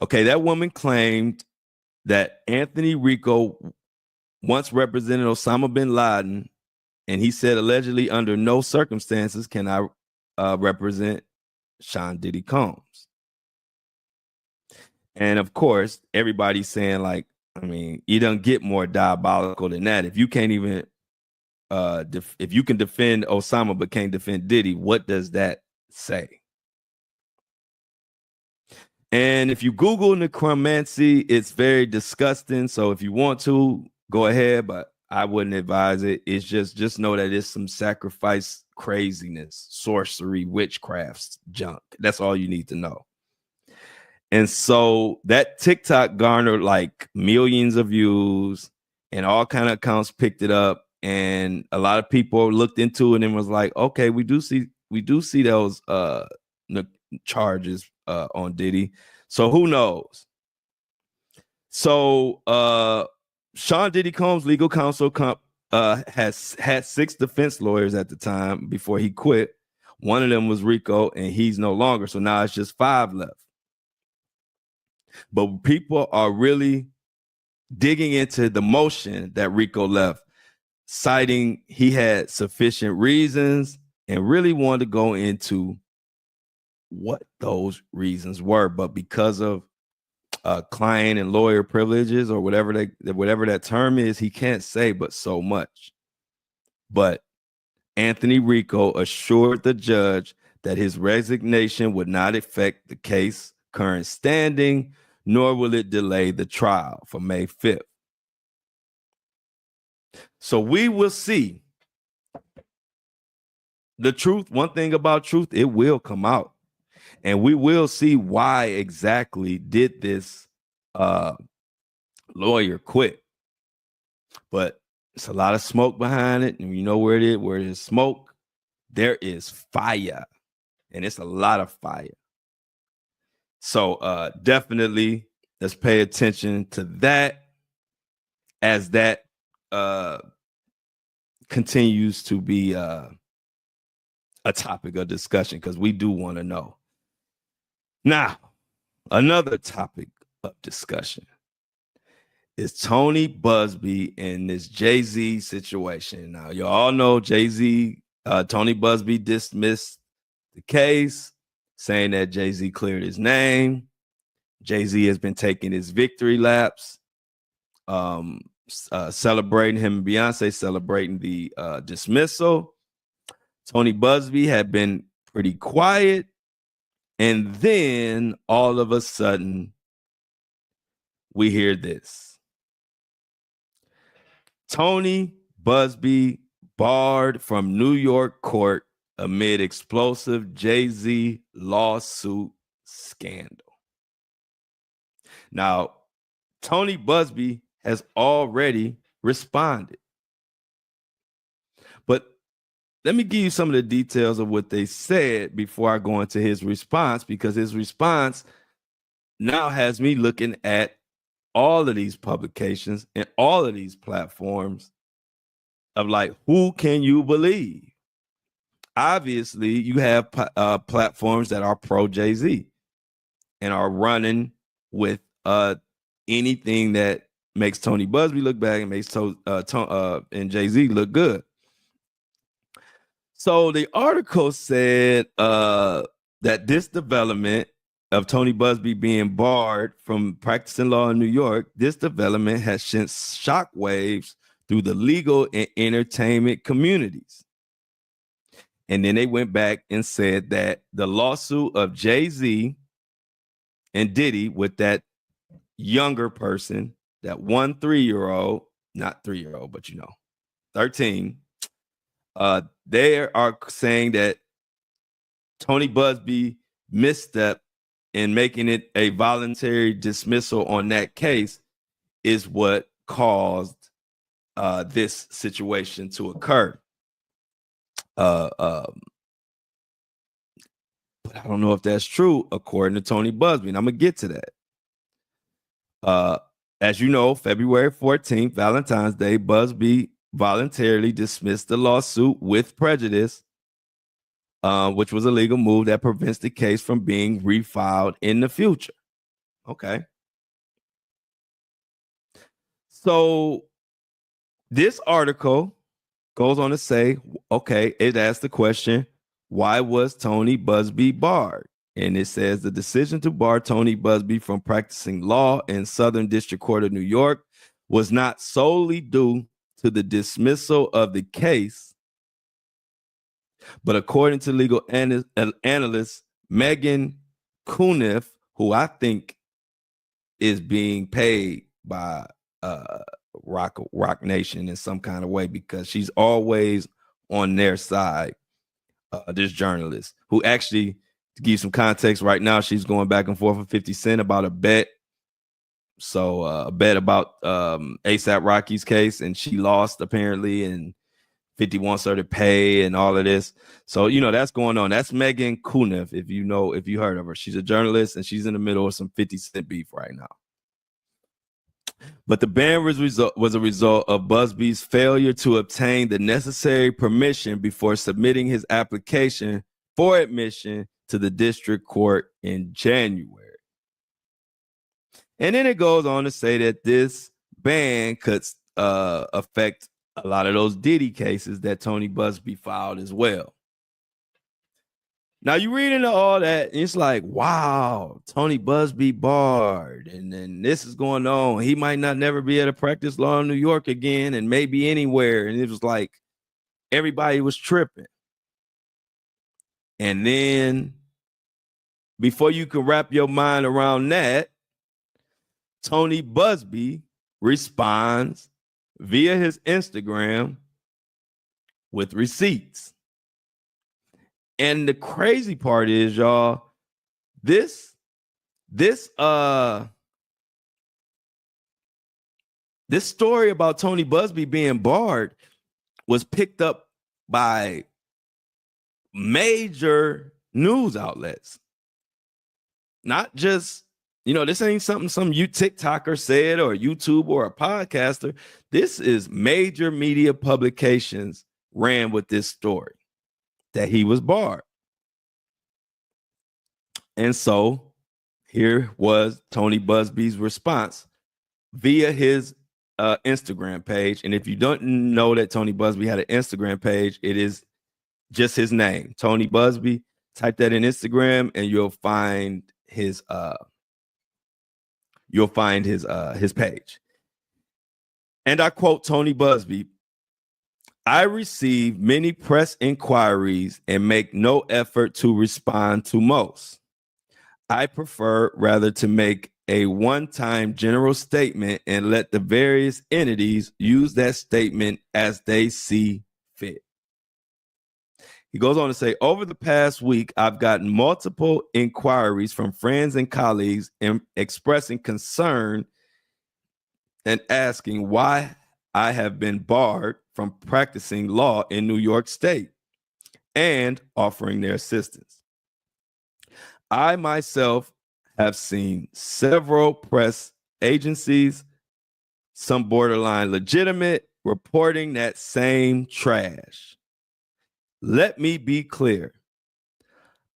Okay, that woman claimed that Anthony Rico once represented Osama bin Laden, and he said allegedly under no circumstances can I represent Sean Diddy Combs. And of course, everybody's saying, like, I mean, you don't get more diabolical than that. If you can't even if you can defend Osama but can't defend Diddy, what does that say? And if you Google necromancy, it's very disgusting. So if you want to, go ahead, but I wouldn't advise it. It's just know that it's some sacrifice, craziness, sorcery, witchcraft junk. That's all you need to know. And so that TikTok garnered like millions of views, and all kind of accounts picked it up, and a lot of people looked into it and was like, okay, we do see those charges on Diddy. So who knows? So Sean Diddy Combs' legal counsel has had 6 defense lawyers at the time before he quit. One of them was Rico, and he's no longer. So now it's just 5 left. But people are really digging into the motion that Rico left, citing he had sufficient reasons, and really wanted to go into what those reasons were. But because of client and lawyer privileges, or whatever that term is, he can't say but so much. But Anthony Rico assured the judge that his resignation would not affect the case current standing, nor will it delay the trial for May 5th. So we will see the truth. One thing about truth, it will come out, and we will see why exactly did this lawyer quit. But it's a lot of smoke behind it, and you know where it is. Where there's smoke, there is fire, and it's a lot of fire. So definitely let's pay attention to that as that continues to be a topic of discussion, because we do want to know. Now, another topic of discussion is Tony Busby and this Jay-Z situation. Now, you all know Jay-Z, Tony Busby dismissed the case, saying that Jay-Z cleared his name. Jay-Z has been taking his victory laps, celebrating, him and Beyonce celebrating the dismissal. Tony Busby had been pretty quiet, and then all of a sudden we hear this. Tony Busby barred from New York court amid explosive Jay-Z lawsuit scandal. Now, Tony Busby has already responded. But let me give you some of the details of what they said before I go into his response, because his response now has me looking at all of these publications and all of these platforms of like, who can you believe? Obviously, you have platforms that are pro Jay-Z and are running with anything that makes Tony Busby look bad and makes and Jay-Z look good. So the article said that this development of Tony Busby being barred from practicing law in New York, this development has sent shockwaves through the legal and entertainment communities. And then they went back and said that the lawsuit of Jay-Z and Diddy with that younger person, that 3-year-old, not 3-year-old, but 13, they are saying that Tony Busby misstep in making it a voluntary dismissal on that case is what caused this situation to occur. But I don't know if that's true, according to Tony Busby, and I'm gonna get to that. As you know, February 14th, Valentine's Day, Busby voluntarily dismissed the lawsuit with prejudice, which was a legal move that prevents the case from being refiled in the future. Okay. So this article goes on to say, okay, it asks the question, why was Tony Busby barred? And it says the decision to bar Tony Busby from practicing law in Southern District Court of New York was not solely due to the dismissal of the case, but according to legal analyst Megan Cuniff, who I think is being paid by Rock Nation in some kind of way, because she's always on their side, this journalist, who actually, to give you some context, right now she's going back and forth with 50 Cent about a bet. So a bet about ASAP Rocky's case, and she lost apparently, and 50 wants her to pay and all of this. So, that's going on. That's Megan Cuniff, if you heard of her. She's a journalist, and she's in the middle of some 50 Cent beef right now. But the ban was a result of Busby's failure to obtain the necessary permission before submitting his application for admission to the district court in January. And then it goes on to say that this ban could affect a lot of those Diddy cases that Tony Busby filed as well. Now you read into all that, and it's like, wow, Tony Busby barred, and then this is going on. He might not never be able to practice law in New York again, and maybe anywhere. And it was like everybody was tripping. And then before you can wrap your mind around that, Tony Busby responds via his Instagram with receipts. And the crazy part is, y'all, this story about Tony Busby being barred was picked up by major news outlets. Not just, this ain't something some TikToker said or YouTube or a podcaster. This is major media publications ran with this story that he was barred. And so here was Tony Busby's response via his Instagram page. And if you don't know that Tony Busby had an Instagram page, it is just his name, Tony Busby. Type that in Instagram and you'll find his page. And I quote Tony Busby, "I receive many press inquiries and make no effort to respond to most. I prefer rather to make a one-time general statement and let the various entities use that statement as they see fit." He goes on to say, "Over the past week, I've gotten multiple inquiries from friends and colleagues expressing concern and asking why I have been barred from practicing law in New York State and offering their assistance. I myself have seen several press agencies, some borderline legitimate, reporting that same trash. Let me be clear.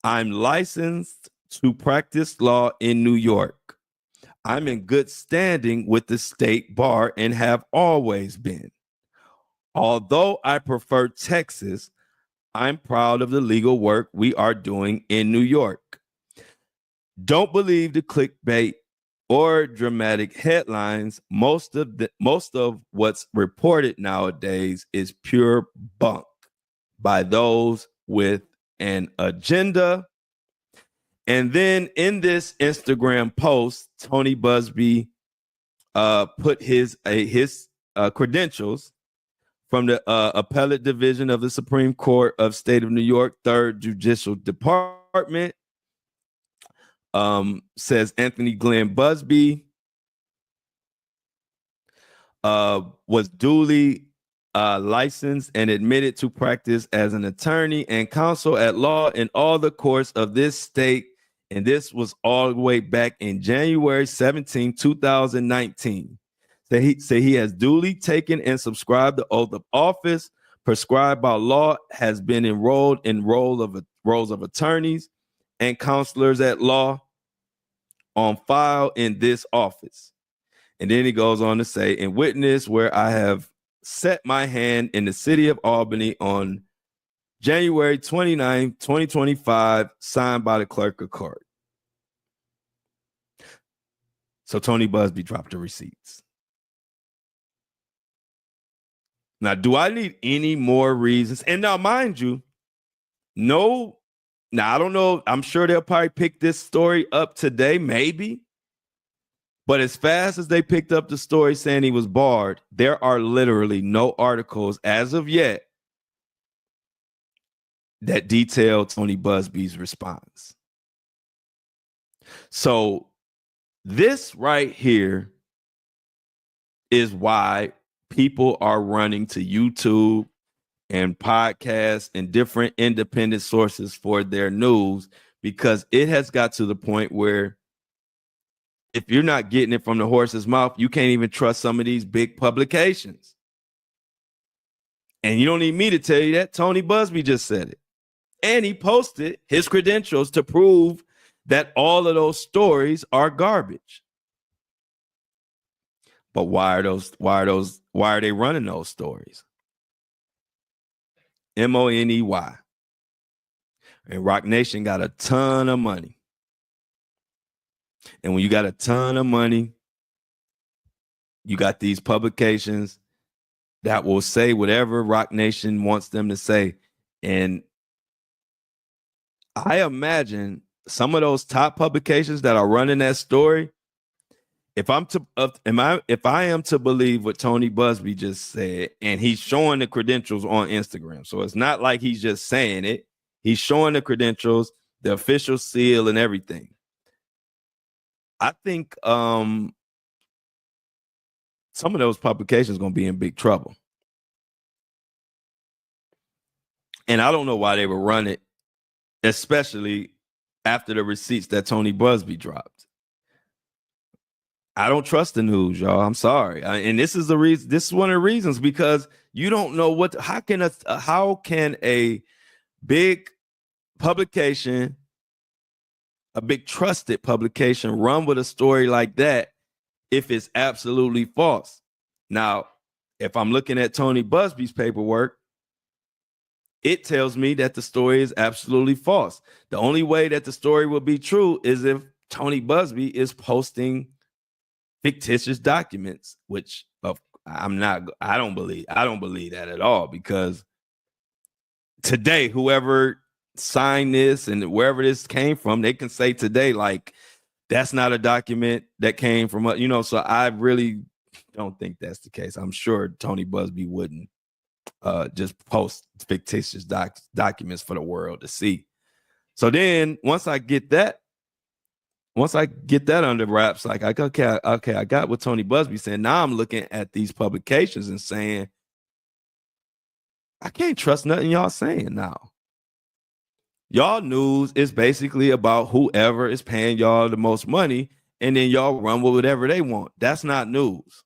I'm licensed to practice law in New York. I'm in good standing with the state bar and have always been. Although I prefer Texas, I'm proud of the legal work we are doing in New York. Don't believe the clickbait or dramatic headlines. Most of what's reported nowadays is pure bunk by those with an agenda. And then in this Instagram post, Tony Busby put his credentials from the Appellate Division of the Supreme Court of State of New York, Third Judicial Department. Says Anthony Glenn Busby was duly licensed and admitted to practice as an attorney and counsel at law in all the courts of this state. And this was all the way back in January 17, 2019. He has duly taken and subscribed the oath of office prescribed by law, has been enrolled in roles of attorneys and counselors at law on file in this office. And then he goes on to say, in witness where I have set my hand in the city of Albany on January 29, 2025, signed by the clerk of court. So Tony Busby dropped the receipts. Now, do I need any more reasons? And now, mind you, no, now I don't know. I'm sure they'll probably pick this story up today, maybe. But as fast as they picked up the story saying he was barred, there are literally no articles as of yet that detail Tony Busby's response. So this right here is why people are running to YouTube and podcasts and different independent sources for their news, because it has got to the point where if you're not getting it from the horse's mouth, you can't even trust some of these big publications. And you don't need me to tell you that. Tony Busby just said it. And he posted his credentials to prove that all of those stories are garbage. But why are they running those stories? Money. And Rock Nation got a ton of money. And when you got a ton of money, you got these publications that will say whatever Rock Nation wants them to say. And I imagine some of those top publications that are running that story, if I am to believe what Tony Busby just said, and he's showing the credentials on Instagram, so it's not like he's just saying it. He's showing the credentials, the official seal, and everything. I think some of those publications are going to be in big trouble. And I don't know why they would run it, especially after the receipts that Tony Busby dropped. I don't trust the news, y'all. I'm sorry. And this is the reason. This is one of the reasons, because you don't know how can a big publication, a big trusted publication, run with a story like that if it's absolutely false. Now, if I'm looking at Tony Busby's paperwork, it tells me that the story is absolutely false. The only way that the story will be true is if Tony Busby is posting fictitious documents, which I don't believe that at all, because today, whoever signed this and wherever this came from, they can say today, like, that's not a document that came from, so I really don't think that's the case. I'm sure Tony Busby wouldn't just post fictitious documents for the world to see. So then once I get that under wraps, like, okay, I got what Tony Busby said. Now I'm looking at these publications and saying, I can't trust nothing y'all saying now. Y'all news is basically about whoever is paying y'all the most money, and then y'all run with whatever they want. That's not news.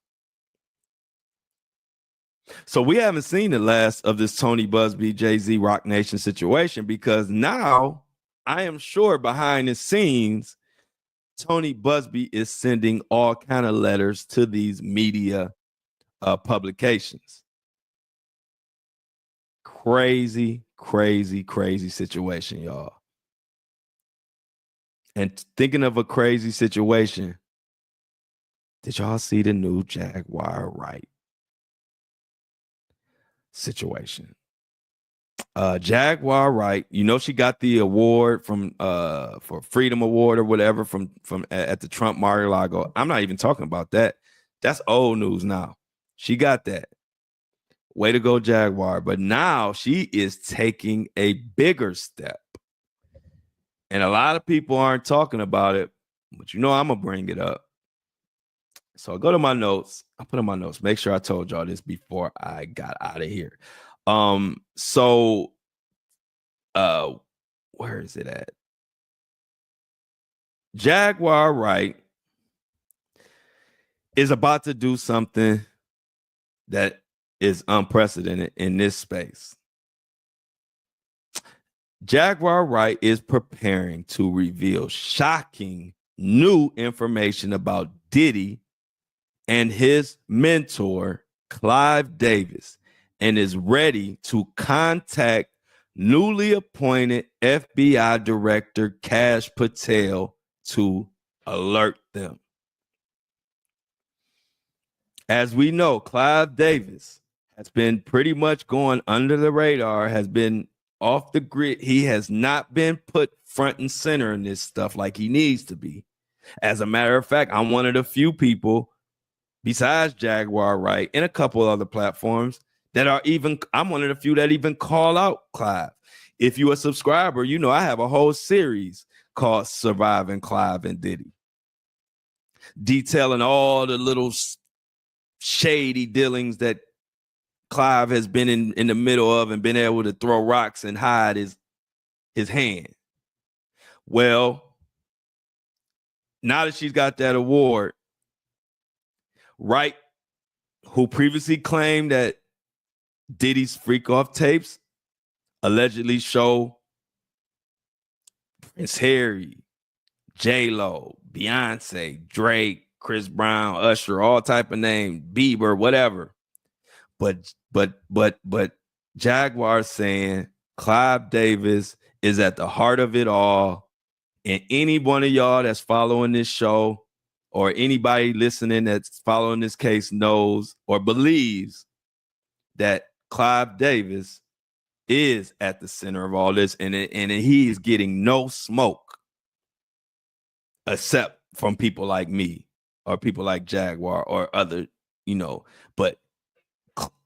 So we haven't seen the last of this Tony Busby, Jay-Z, Rock Nation situation, because now I am sure behind the scenes, Tony Busby is sending all kind of letters to these media publications. Crazy, crazy, crazy situation, y'all. And thinking of a crazy situation, did y'all see the new Jaguar Wright situation? Jaguar Wright, you know, she got the award from for Freedom Award or whatever from at the Trump Mar-a-Lago. I'm not even talking about that. That's old news now. She got that. Way to go, Jaguar. But now she is taking a bigger step. And a lot of people aren't talking about it, but you know I'm gonna bring it up. So I go to my notes. I put in my notes. Make sure I told y'all this before I got out of here. So where is it at? Jaguar Wright is about to do something that is unprecedented in this space. Jaguar Wright is preparing to reveal shocking new information about Diddy and his mentor, Clive Davis, and is ready to contact newly appointed FBI Director Kash Patel to alert them. As we know, Clive Davis has been pretty much going under the radar, has been off the grid. He has not been put front and center in this stuff like he needs to be. As a matter of fact, I'm one of the few people besides Jaguar Wright and a couple other platforms that are even, I'm one of the few that even call out Clive. If you're a subscriber, you know I have a whole series called Surviving Clive and Diddy, detailing all the little shady dealings that Clive has been in the middle of and been able to throw rocks and hide his hand. Well, now that she's got that award, Wright, who previously claimed that Diddy's freak off tapes allegedly show Prince Harry, J-Lo, Beyonce, Drake, Chris Brown, Usher, all type of name, Bieber, whatever. But Jaguar saying Clive Davis is at the heart of it all. And any one of y'all that's following this show or anybody listening that's following this case knows or believes that Clive Davis is at the center of all this, and he is getting no smoke except from people like me or people like Jaguar or other, you know. But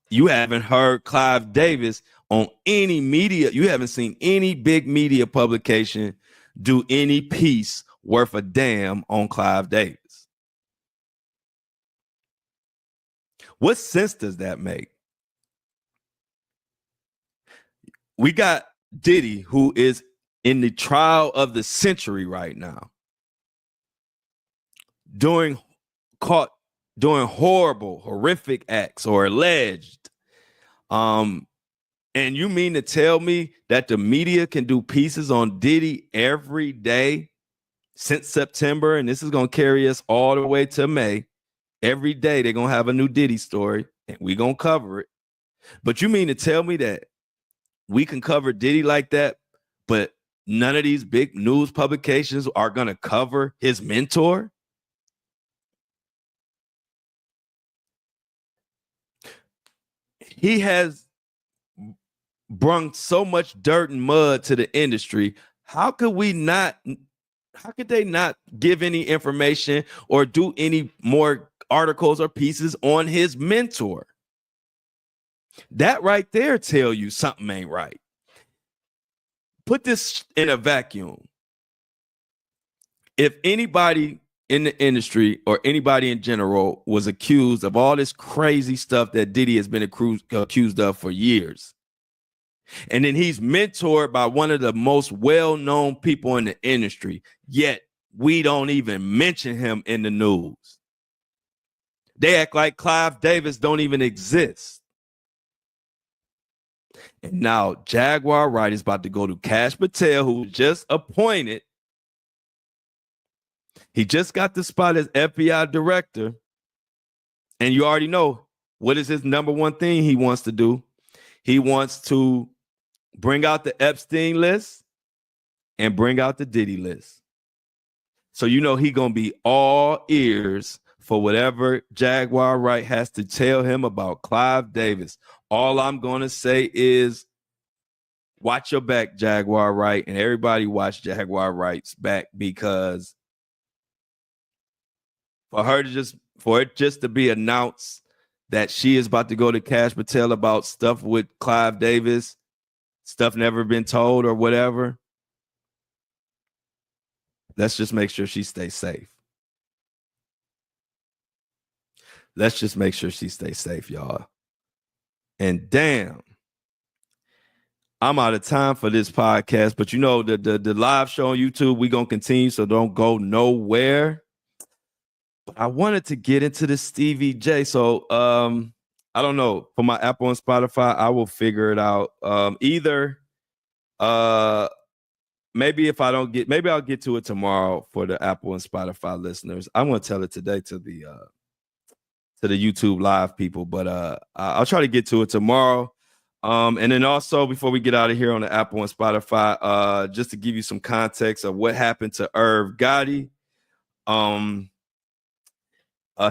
you haven't heard Clive Davis on any media. You haven't seen any big media publication do any piece worth a damn on Clive Davis. What sense does that make? We got Diddy, who is in the trial of the century right now, caught doing horrible, horrific acts or alleged. And you mean to tell me that the media can do pieces on Diddy every day since September, and this is going to carry us all the way to May? Every day they're going to have a new Diddy story, and we're going to cover it. But you mean to tell me that we can cover Diddy like that, but none of these big news publications are going to cover his mentor? He has brung so much dirt and mud to the industry. How could they not give any information or do any more articles or pieces on his mentor? That right there tell you something ain't right. Put this in a vacuum. If anybody in the industry or anybody in general was accused of all this crazy stuff that Diddy has been accused of for years, and then he's mentored by one of the most well-known people in the industry, yet we don't even mention him in the news. They act like Clive Davis don't even exist. And now Jaguar Wright is about to go to Kash Patel, who was just appointed. He just got the spot as FBI director. And you already know what is his number one thing he wants to do. He wants to bring out the Epstein list and bring out the Diddy list. So you know he gonna be all ears for whatever Jaguar Wright has to tell him about Clive Davis. All I'm gonna say is watch your back, Jaguar Wright, and everybody watch Jaguar Wright's back, because for it just to be announced that she is about to go to Kash Patel about stuff with Clive Davis, stuff never been told or whatever. Let's just make sure she stays safe. Let's just make sure she stays safe, y'all. And damn, I'm out of time for this podcast, but you know, the live show on YouTube, we're going to continue, so don't go nowhere. But I wanted to get into the Stevie J. So I don't know. For my Apple and Spotify, I will figure it out. Either maybe if I don't get, maybe I'll get to it tomorrow for the Apple and Spotify listeners. I'm going to tell it today to the YouTube live people, but I'll try to get to it tomorrow. And then also, before we get out of here on the Apple and Spotify, just to give you some context of what happened to Irv Gotti.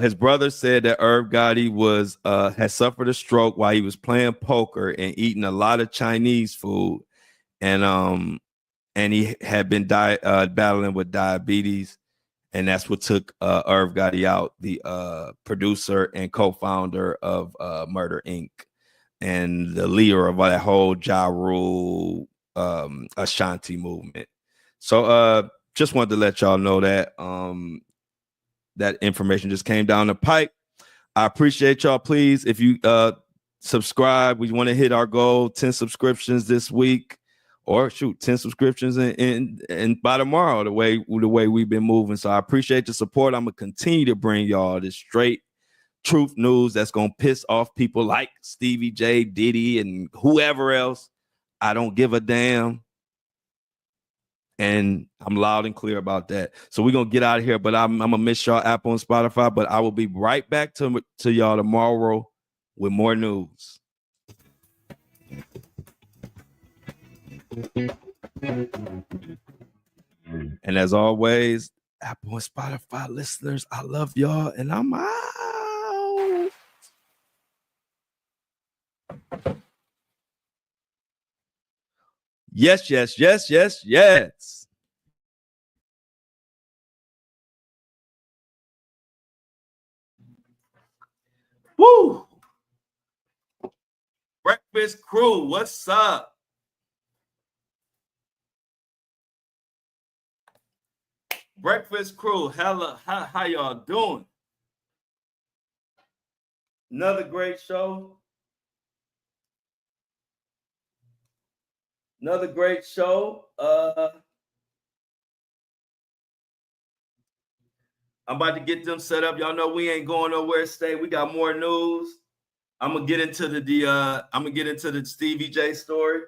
His brother said that Irv Gotti had suffered a stroke while he was playing poker and eating a lot of Chinese food, and he had been battling with diabetes, and that's what took Irv Gotti out, the producer and co-founder of Murder Inc. and the leader of that whole Ja Rule Ashanti movement. So just wanted to let y'all know that that information just came down the pipe. I appreciate y'all. Please, if you subscribe, we want to hit our goal, 10 subscriptions this week, or 10 subscriptions and by tomorrow, the way we've been moving. So I appreciate the support. I'm gonna continue to bring y'all this straight truth news that's gonna piss off people like Stevie J, Diddy, and whoever else. I don't give a damn. And I'm loud and clear about that. So we're going to get out of here, but I'm going to miss y'all Apple and Spotify, but I will be right back to y'all tomorrow with more news. And as always, Apple and Spotify listeners, I love y'all, and I'm out. Yes, yes, yes, yes, yes. Woo! Breakfast crew, what's up? Breakfast crew, hella, how y'all doing? Another great show. Another great show. I'm about to get them set up. Y'all know we ain't going nowhere. Stay. We got more news. I'm gonna get into the Stevie J story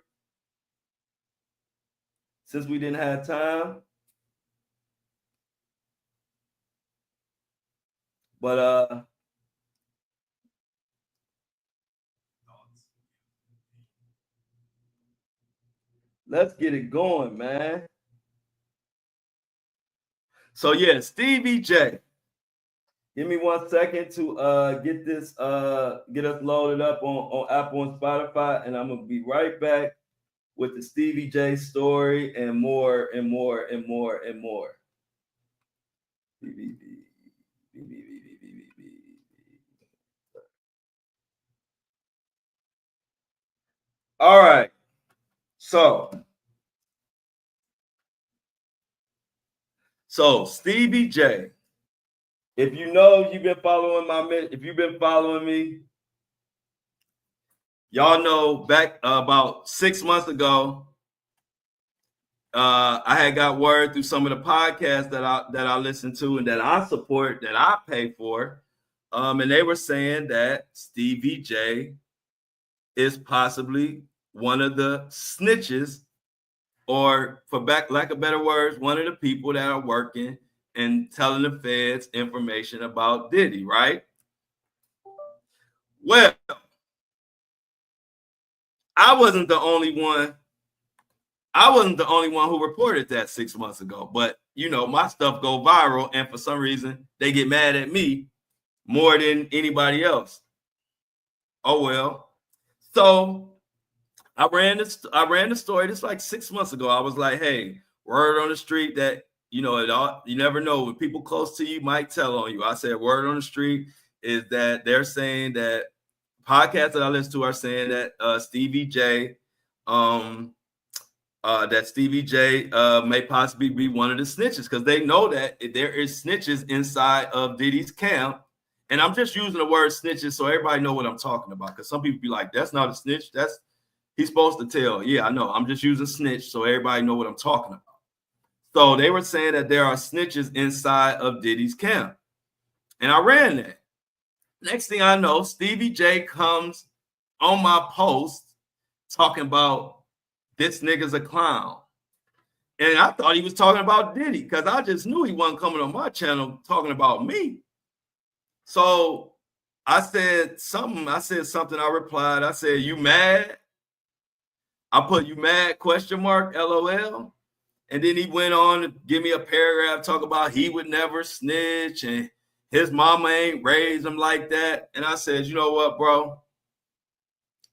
since we didn't have time. But let's get it going, man. So yeah, Stevie J. Give me 1 second to get us loaded up on Apple and Spotify, and I'm gonna be right back with the Stevie J story and more and more and more and more. All right. So Stevie J, if you know you've been following me, y'all know back about 6 months ago, I had got word through some of the podcasts that I listen to and that I support, that I pay for, and they were saying that Stevie J is possibly one of the snitches, or for lack of better words, one of the people that are working and telling the feds information about Diddy, right? Well, I wasn't the only one. I wasn't the only one who reported that 6 months ago, but my stuff go viral, and for some reason they get mad at me more than anybody else. Oh well. So I ran the story just like 6 months ago. I was like, hey, word on the street that you never know when people close to you might tell on you. I said word on the street is that they're saying that podcasts that I listen to are saying that Stevie J may possibly be one of the snitches, because they know that there is snitches inside of Diddy's camp. And I'm just using the word snitches so everybody know what I'm talking about, because some people be like, that's not a snitch, that's he's supposed to tell. Yeah, I know, I'm just using snitch so everybody know what I'm talking about. So they were saying that there are snitches inside of Diddy's camp, and I ran that. Next thing I know, Stevie J comes on my post talking about this nigga's a clown. And I thought he was talking about Diddy, because I just knew he wasn't coming on my channel talking about me. So I said something. I replied. I said, you mad? I put, you mad, ? LOL. And then he went on to give me a paragraph talk about he would never snitch and his mama ain't raised him like that. And I said, you know what, bro?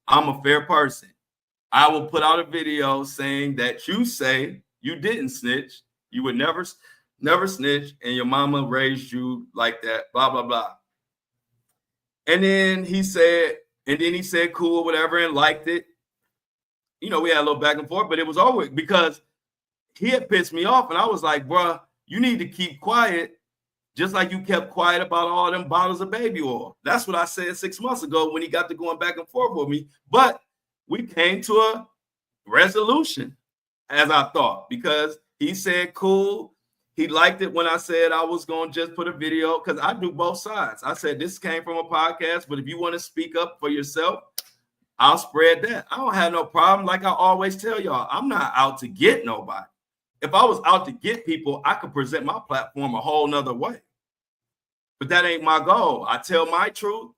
I'm a fair person. I will put out a video saying that you say you didn't snitch, you would never snitch, and your mama raised you like that, blah, blah, blah. And then he said, cool, whatever, and liked it. We had a little back and forth, but it was always because he had pissed me off. And I was like, bro, you need to keep quiet, just like you kept quiet about all them bottles of baby oil. That's what I said 6 months ago when he got to going back and forth with me. But we came to a resolution, as I thought, because he said, cool. He liked it when I said I was going to just put a video, because I do both sides. I said, this came from a podcast, but if you want to speak up for yourself, I'll spread that. I don't have no problem. Like I always tell y'all, I'm not out to get nobody. If I was out to get people, I could present my platform a whole nother way. But that ain't my goal. I tell my truth.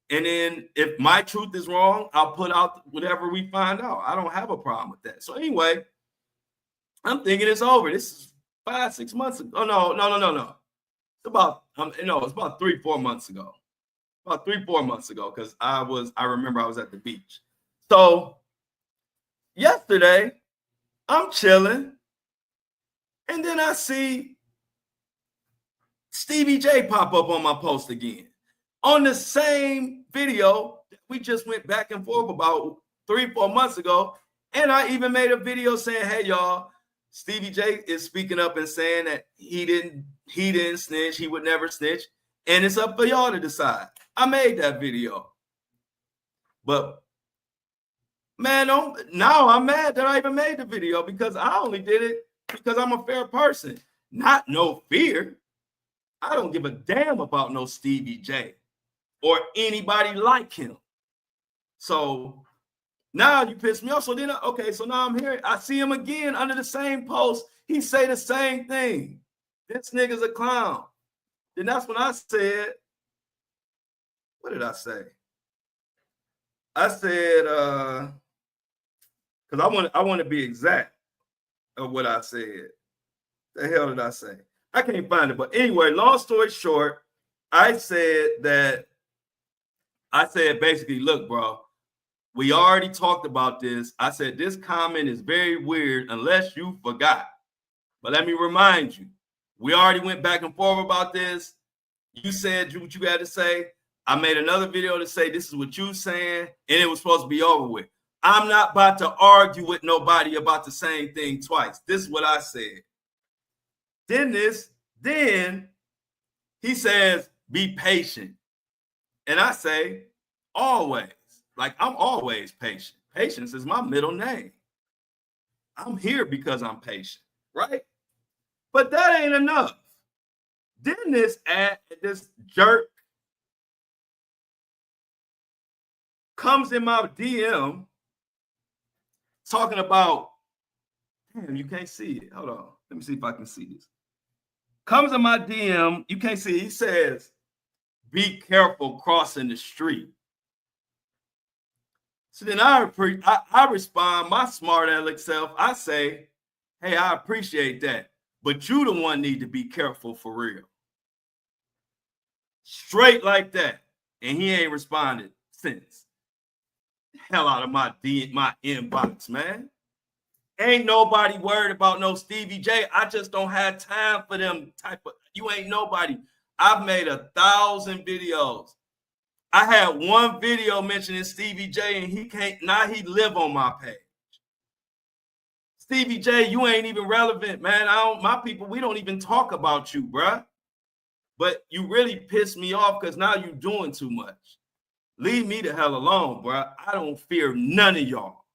And then if my truth is wrong, I'll put out whatever we find out. I don't have a problem with that. So anyway, I'm thinking it's over. This is 5-6 months ago. Oh, no. It's about, it's about 3-4 months ago. About 3-4 months ago, because I remember I was at the beach. So yesterday, I'm chilling, and then I see Stevie J pop up on my post again on the same video that we just went back and forth about 3-4 months ago. And I even made a video saying, hey, y'all, Stevie J is speaking up and saying that he didn't snitch, he would never snitch, and it's up for y'all to decide. I made that video. But man, now I'm mad that I even made the video, because I only did it because I'm a fair person. Not no fear. I don't give a damn about no Stevie J or anybody like him. So now you pissed me off. So then, so now I'm here. I see him again under the same post. He say the same thing. This nigga's a clown. Then that's when I said, what did I say? I said, because I want to be exact of what I said. The hell did I say? I can't find it. But anyway, long story short, I said basically, look, bro, we already talked about this. I said, this comment is very weird unless you forgot. But let me remind you, we already went back and forth about this. You said what you had to say. I made another video to say this is what you saying, and it was supposed to be over with. I'm not about to argue with nobody about the same thing twice. This is what I said. Then he says, be patient. And I say, always. Like, I'm always patient. Patience is my middle name. I'm here because I'm patient, right? But that ain't enough. Then this jerk comes in my DM talking about, damn, you can't see it. Hold on. Let me see if I can see this. Comes in my DM, you can't see it. He says, be careful crossing the street. So then I respond, my smart aleck self, I say, hey, I appreciate that. But you the one need to be careful for real. Straight like that. And he ain't responded since. Hell out of my inbox, man. Ain't nobody worried about no Stevie J. I just don't have time for them type of, you ain't nobody. I've made 1,000 videos. I had one video mentioning Stevie J and he can't, now he live on my page. Stevie J, you ain't even relevant, man. My people, we don't even talk about you, bruh. But you really pissed me off because now you doing too much. Leave me the hell alone, bruh. I don't fear none of y'all.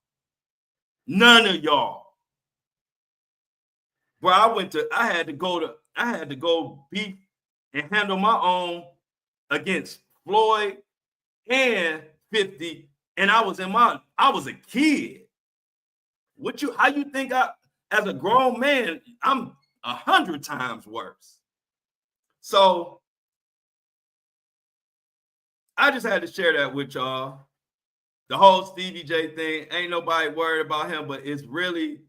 None of y'all. Bro, I had to go beat and handle my own against Floyd and 50. And I was a kid. How you think as a grown man, I'm 100 times worse. So I just had to share that with y'all. The whole Stevie J thing, ain't nobody worried about him, but it's really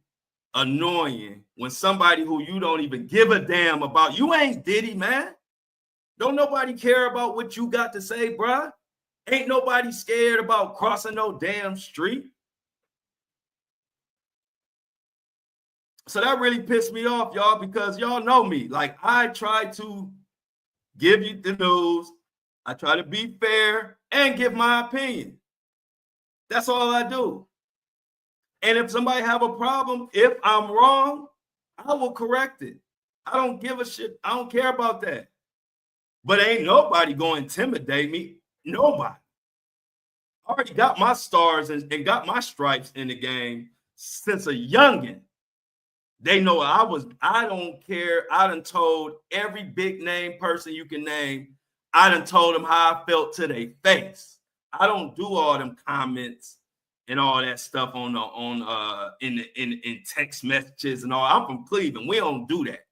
annoying when somebody who you don't even give a damn about, you ain't Diddy, man. Don't nobody care about what you got to say, bruh. Ain't nobody scared about crossing no damn street. So that really pissed me off, y'all, because y'all know me. Like, I try to give you the news. I try to be fair and give my opinion. That's all I do. And if somebody have a problem, if I'm wrong, I will correct it. I don't give a shit. I don't care about that. But ain't nobody going to intimidate me. Nobody. I already got my stars and got my stripes in the game since a youngin'. They know I don't care. I done told every big name person you can name. I done told them how I felt to their face. I don't do all them comments and all that stuff in text messages and all. I'm from Cleveland. We don't do that.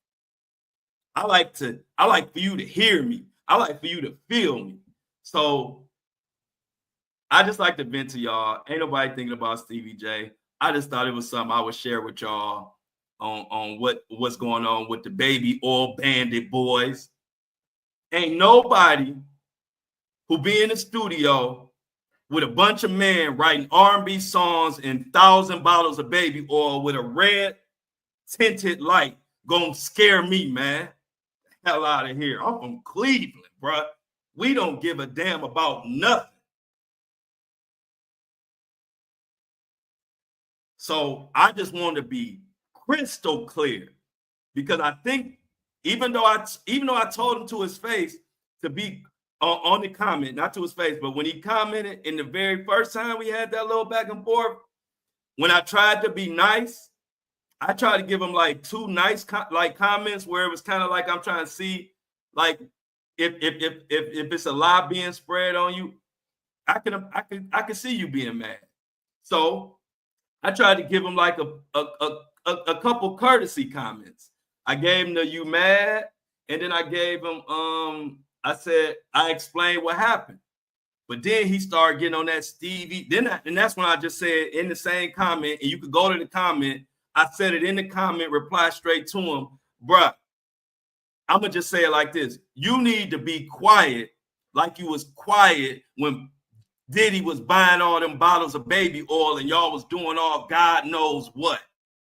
I like for you to hear me. I like for you to feel me. So I just like to vent to y'all. Ain't nobody thinking about Stevie J. I just thought it was something I would share with y'all on what's going on with the baby oil bandit boys. Ain't nobody who be in the studio with a bunch of men writing R&B songs and 1,000 bottles of baby oil with a red tinted light gonna scare me, man. Hell out of here. I'm from Cleveland, bro. We don't give a damn about nothing. So I just want to be crystal clear, because I think even though I told him to his face to be on the comment, not to his face, but when he commented in the very first time we had that little back and forth, when I tried to be nice, I tried to give him like two nice comments where it was kind of like I'm trying to see like if it's a lie being spread on you, I can see you being mad. So I tried to give him like a couple courtesy comments. I gave him the "you mad," and then I gave him I said I explained what happened. But then he started getting on that Stevie. And that's when I just said in the same comment, and you could go to the comment. I said it in the comment, reply straight to him, bruh. I'm gonna just say it like this: you need to be quiet, like you was quiet when Diddy was buying all them bottles of baby oil and y'all was doing all God knows what.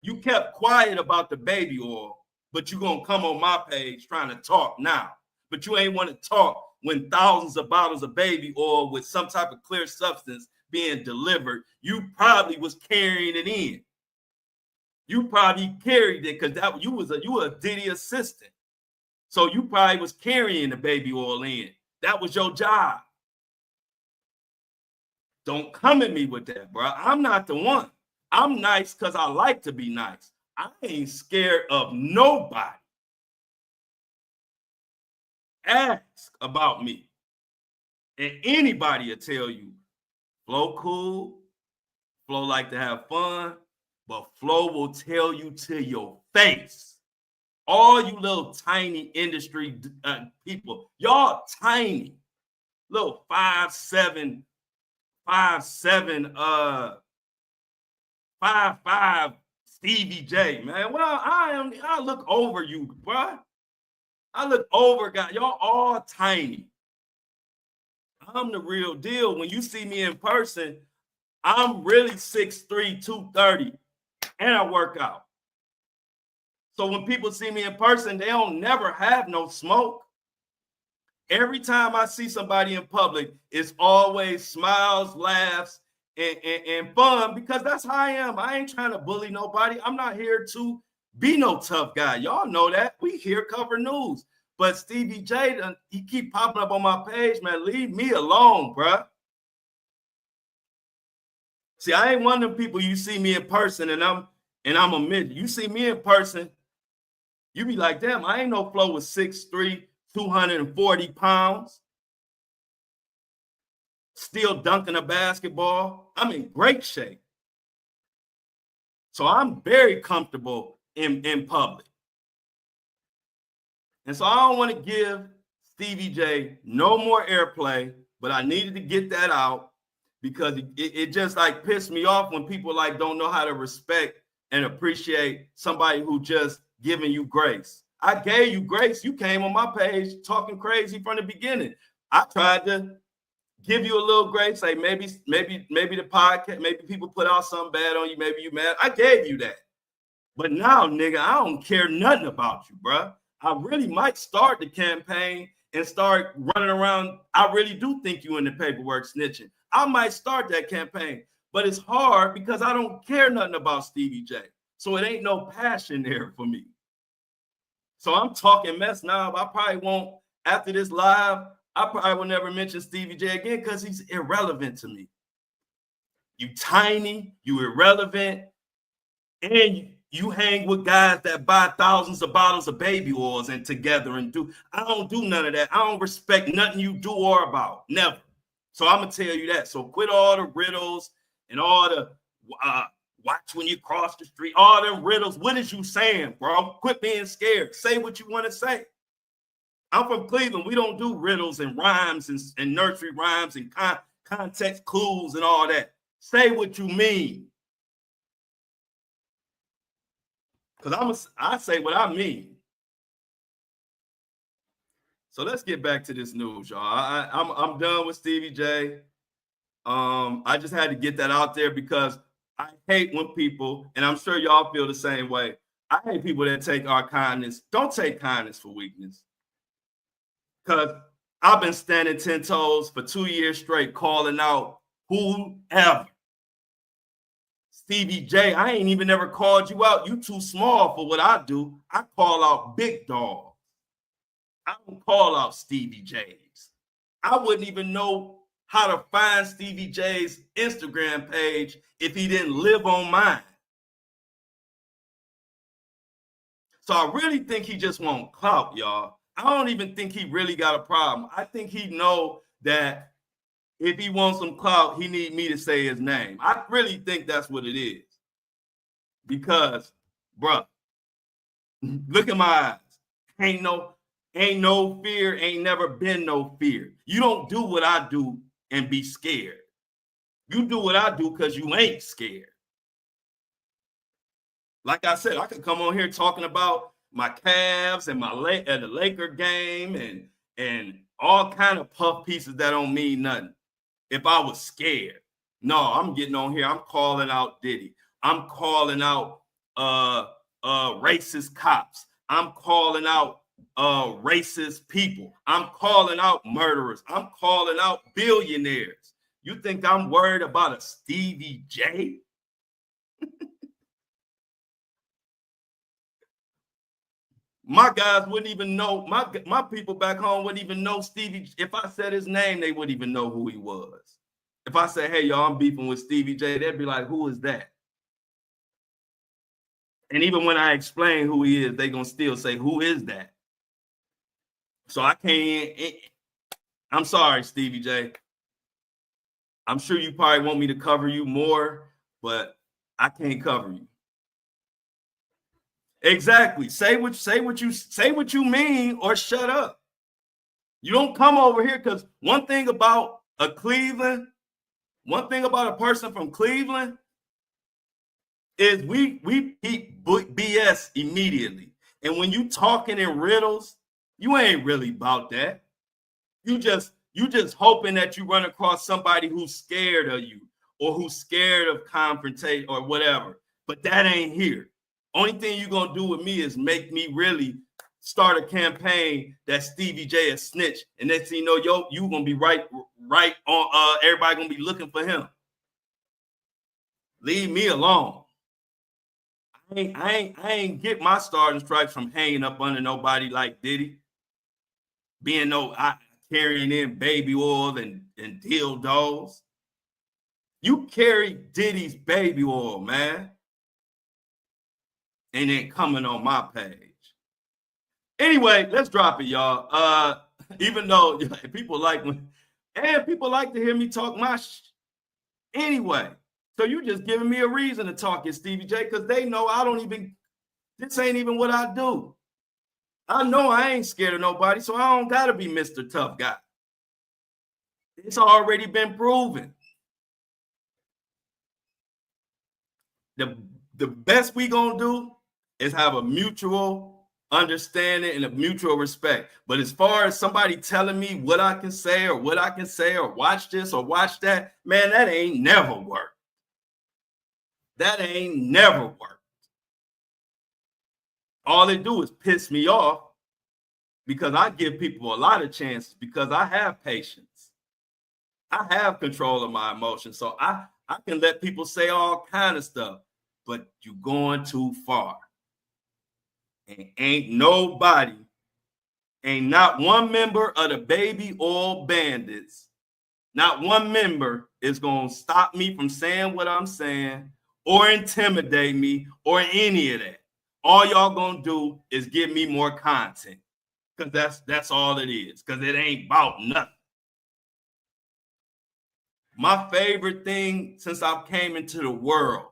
You kept quiet about the baby oil, but you gonna come on my page trying to talk now. But you ain't want to talk when thousands of bottles of baby oil with some type of clear substance being delivered. You probably was carrying it in. You probably carried it because you were a Diddy assistant. So you probably was carrying the baby oil in. That was your job. Don't come at me with that, bro. I'm not the one. I'm nice because I like to be nice. I ain't scared of nobody. Ask about me. And anybody will tell you, Flo cool, Flo like to have fun, but Flo will tell you to your face. All you little tiny industry people, y'all tiny, little 5'7", 5'7", 5'5" Stevie J, man. Well, I look over you, bro. I look over, guys. Y'all all tiny. I'm the real deal. When you see me in person, I'm really 6'3", 230, and I work out. So when people see me in person, they don't never have no smoke. Every time I see somebody in public, it's always smiles, laughs, and fun, because that's how I am. I ain't trying to bully nobody. I'm not here to be no tough guy. Y'all know that. We here cover news. But Stevie J, he keep popping up on my page, man. Leave me alone, bruh. See, I ain't one of them people you see me in person and I'm a midget. You see me in person, you be like, damn, I ain't no Flo with 6'3", 240 pounds, still dunking a basketball. I'm in great shape. So I'm very comfortable in public. And so I don't want to give Stevie J no more airplay, but I needed to get that out because it just like pissed me off when people like don't know how to respect and appreciate somebody who just giving you grace. I gave you grace. You came on my page talking crazy from the beginning. I tried to give you a little grace, say maybe the podcast, maybe people put out something bad on you, maybe you mad. I gave you that. But now, nigga, I don't care nothing about you, bro. I really might start the campaign and start running around. I really do think you in the paperwork snitching. I might start that campaign, but it's hard because I don't care nothing about Stevie J. So it ain't no passion there for me. So I'm talking mess now. I probably won't, after this live, I probably will never mention Stevie J again because he's irrelevant to me. You tiny, you irrelevant, and you hang with guys that buy thousands of bottles of baby oils and together and do. I don't do none of that. I don't respect nothing you do or about. Never. So I'm going to tell you that. So quit all the riddles and all the watch when you cross the street, all them riddles. What is you saying, bro? Quit being scared. Say what you want to say. I'm from Cleveland. We don't do riddles and rhymes and nursery rhymes and context clues and all that. Say what you mean. Because I say what I mean. So let's get back to this news, y'all. I'm done with Stevie J. I just had to get that out there because I hate when people, and I'm sure y'all feel the same way. I hate people that take our kindness. Don't take kindness for weakness. Because I've been standing 10 toes for 2 years straight, calling out whoever. Stevie J, I ain't even never called you out. You too small for what I do. I call out big dogs. I don't call out Stevie J's. I wouldn't even know how to find Stevie J's Instagram page if he didn't live on mine. So I really think he just want clout, y'all. I don't even think he really got a problem. I think he know that if he wants some clout, he need me to say his name. I really think that's what it is. Because, bruh, look at my eyes. Ain't no fear, ain't never been no fear. You don't do what I do and be scared. You do what I do because you ain't scared. Like I said, I could come on here talking about my Cavs and the Laker game and all kind of puff pieces that don't mean nothing. If I was scared, no, I'm getting on here. I'm calling out Diddy. I'm calling out racist cops. I'm calling out racist people. I'm calling out murderers. I'm calling out billionaires. You think I'm worried about a Stevie J? My guys wouldn't even know. My people back home wouldn't even know Stevie. If I said his name, they wouldn't even know who he was. If I say, hey, y'all, I'm beefing with Stevie J, they'd be like, who is that? And even when I explain who he is, they're going to still say, who is that? So I can't. I'm sorry, Stevie J. I'm sure you probably want me to cover you more, but I can't cover you. Exactly. Say what you mean, or shut up. You don't come over here, because one thing about a person from Cleveland is we eat BS immediately. And when you talking in riddles, you ain't really about that. You just hoping that you run across somebody who's scared of you, or who's scared of confrontation or whatever. But that ain't here. Only thing you're gonna do with me is make me really start a campaign that Stevie J is snitch, and next thing you know, you gonna be right on. Everybody gonna be looking for him. Leave me alone. I ain't get my starting stripes from hanging up under nobody like Diddy, being carrying in baby oil and dildos. You carry Diddy's baby oil, man, and then coming on my page. Anyway, let's drop it, y'all. Even though people like to hear me talk my anyway. So you just giving me a reason to talk at Stevie J, because they know this ain't even what I do. I know I ain't scared of nobody, so I don't gotta be Mr. Tough Guy. It's already been proven. The best we gonna do is have a mutual understanding and a mutual respect. But as far as somebody telling me what I can say or watch this or watch that, man, that ain't never worked. That ain't never worked. All they do is piss me off, because I give people a lot of chances, because I have patience. I have control of my emotions. So I can let people say all kind of stuff, but you're going too far. And ain't not one member of the Baby Oil Bandits, not one member is going to stop me from saying what I'm saying, or intimidate me, or any of that. All y'all going to do is give me more content, because that's all it is, because it ain't about nothing. My favorite thing since I came into the world,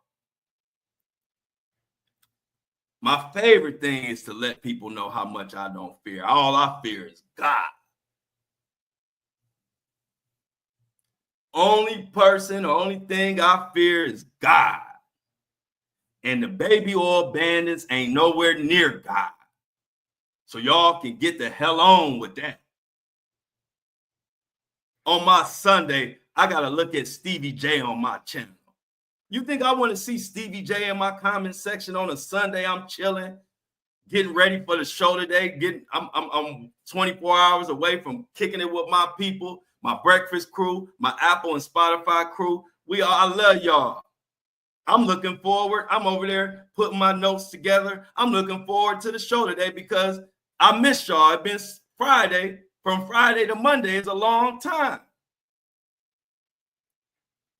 my favorite thing is to let people know how much I don't fear. All I fear is God. Only thing I fear is God. And the Baby Oil Bandits ain't nowhere near God. So y'all can get the hell on with that. On my Sunday, I got to look at Stevie J on my channel. You think I want to see Stevie J in my comment section on a Sunday? I'm chilling, getting ready for the show today. I'm 24 hours away from kicking it with my people, my breakfast crew, my Apple and Spotify crew. I love y'all. I'm looking forward. I'm over there putting my notes together. I'm looking forward to the show today, because I miss y'all. It's been Friday. From Friday to Monday is a long time.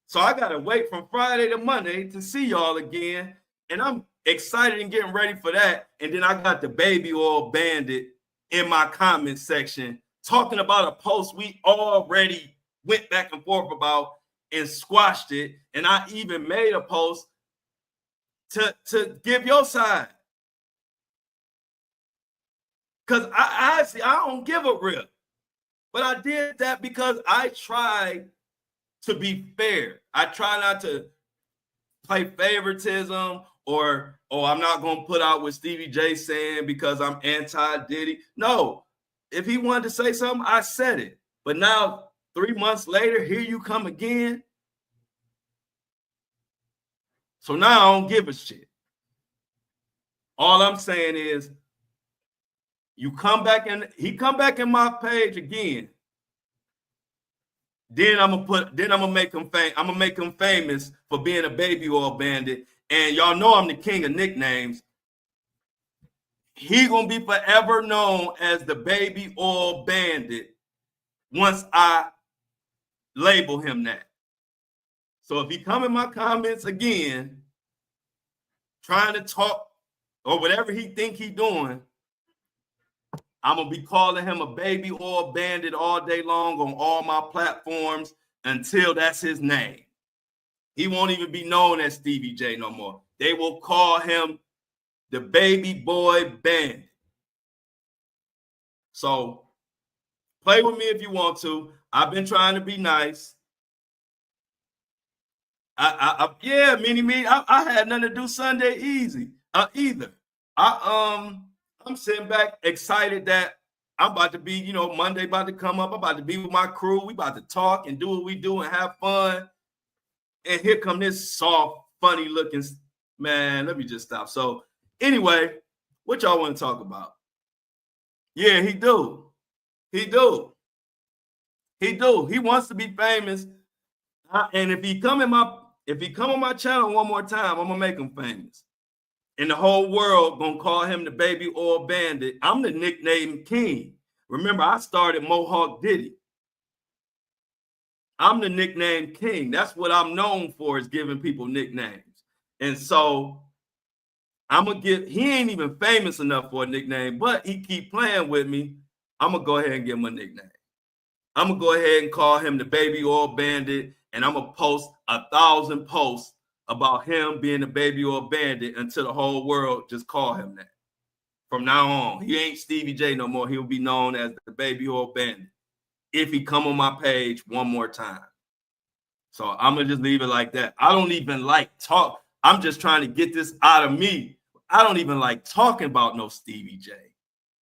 So I got to wait from Friday to Monday to see y'all again. And I'm excited and getting ready for that. And then I got the Baby Oil Bandit in my comment section talking about a post we already went back and forth about and squashed it. And I even made a post to give your side. Because I don't give a rip. But I did that because I tried to be fair. I try not to play favoritism, or I'm not going to put out what Stevie J saying because I'm anti-Diddy. No, if he wanted to say something, I said it. But now, 3 months later, here you come again. So now I don't give a shit. All I'm saying is, he come back in my page again. Then I'm gonna make him famous for being a Baby Oil Bandit. And y'all know I'm the king of nicknames. He gonna be forever known as the Baby Oil Bandit once I label him that. So if he come in my comments again, trying to talk or whatever he think he doing, I'm gonna be calling him a baby oil bandit all day long on all my platforms until that's his name. He won't even be known as Stevie J no more. They will call him the baby boy bandit. So play with me if you want to. I've been trying to be nice. Yeah, me. I had nothing to do Sunday either. I'm sitting back excited that I'm about to be, Monday about to come up. I'm about to be with my crew. We about to talk and do what we do and have fun. And here come this soft, funny looking man. Let me just stop. So anyway, what y'all want to talk about? Yeah, he do. He wants to be famous. And if he come on my channel one more time, I'm gonna make him famous. And the whole world gonna call him the baby oil bandit. I'm the nickname king. Remember, I started Mohawk Diddy. I'm the nickname king. That's what I'm known for, is giving people nicknames. And so he ain't even famous enough for a nickname, but he keep playing with me. I'm gonna go ahead and give him a nickname. I'm gonna go ahead and call him the baby oil bandit, and I'm gonna post 1,000 posts about him being the baby oil bandit until the whole world just call him that. From now on, he ain't Stevie J no more. He'll be known as the baby oil bandit if he come on my page one more time. So I'm gonna just leave it like that. I don't even like talk. I'm just trying to get this out of me. I don't even like talking about no Stevie J.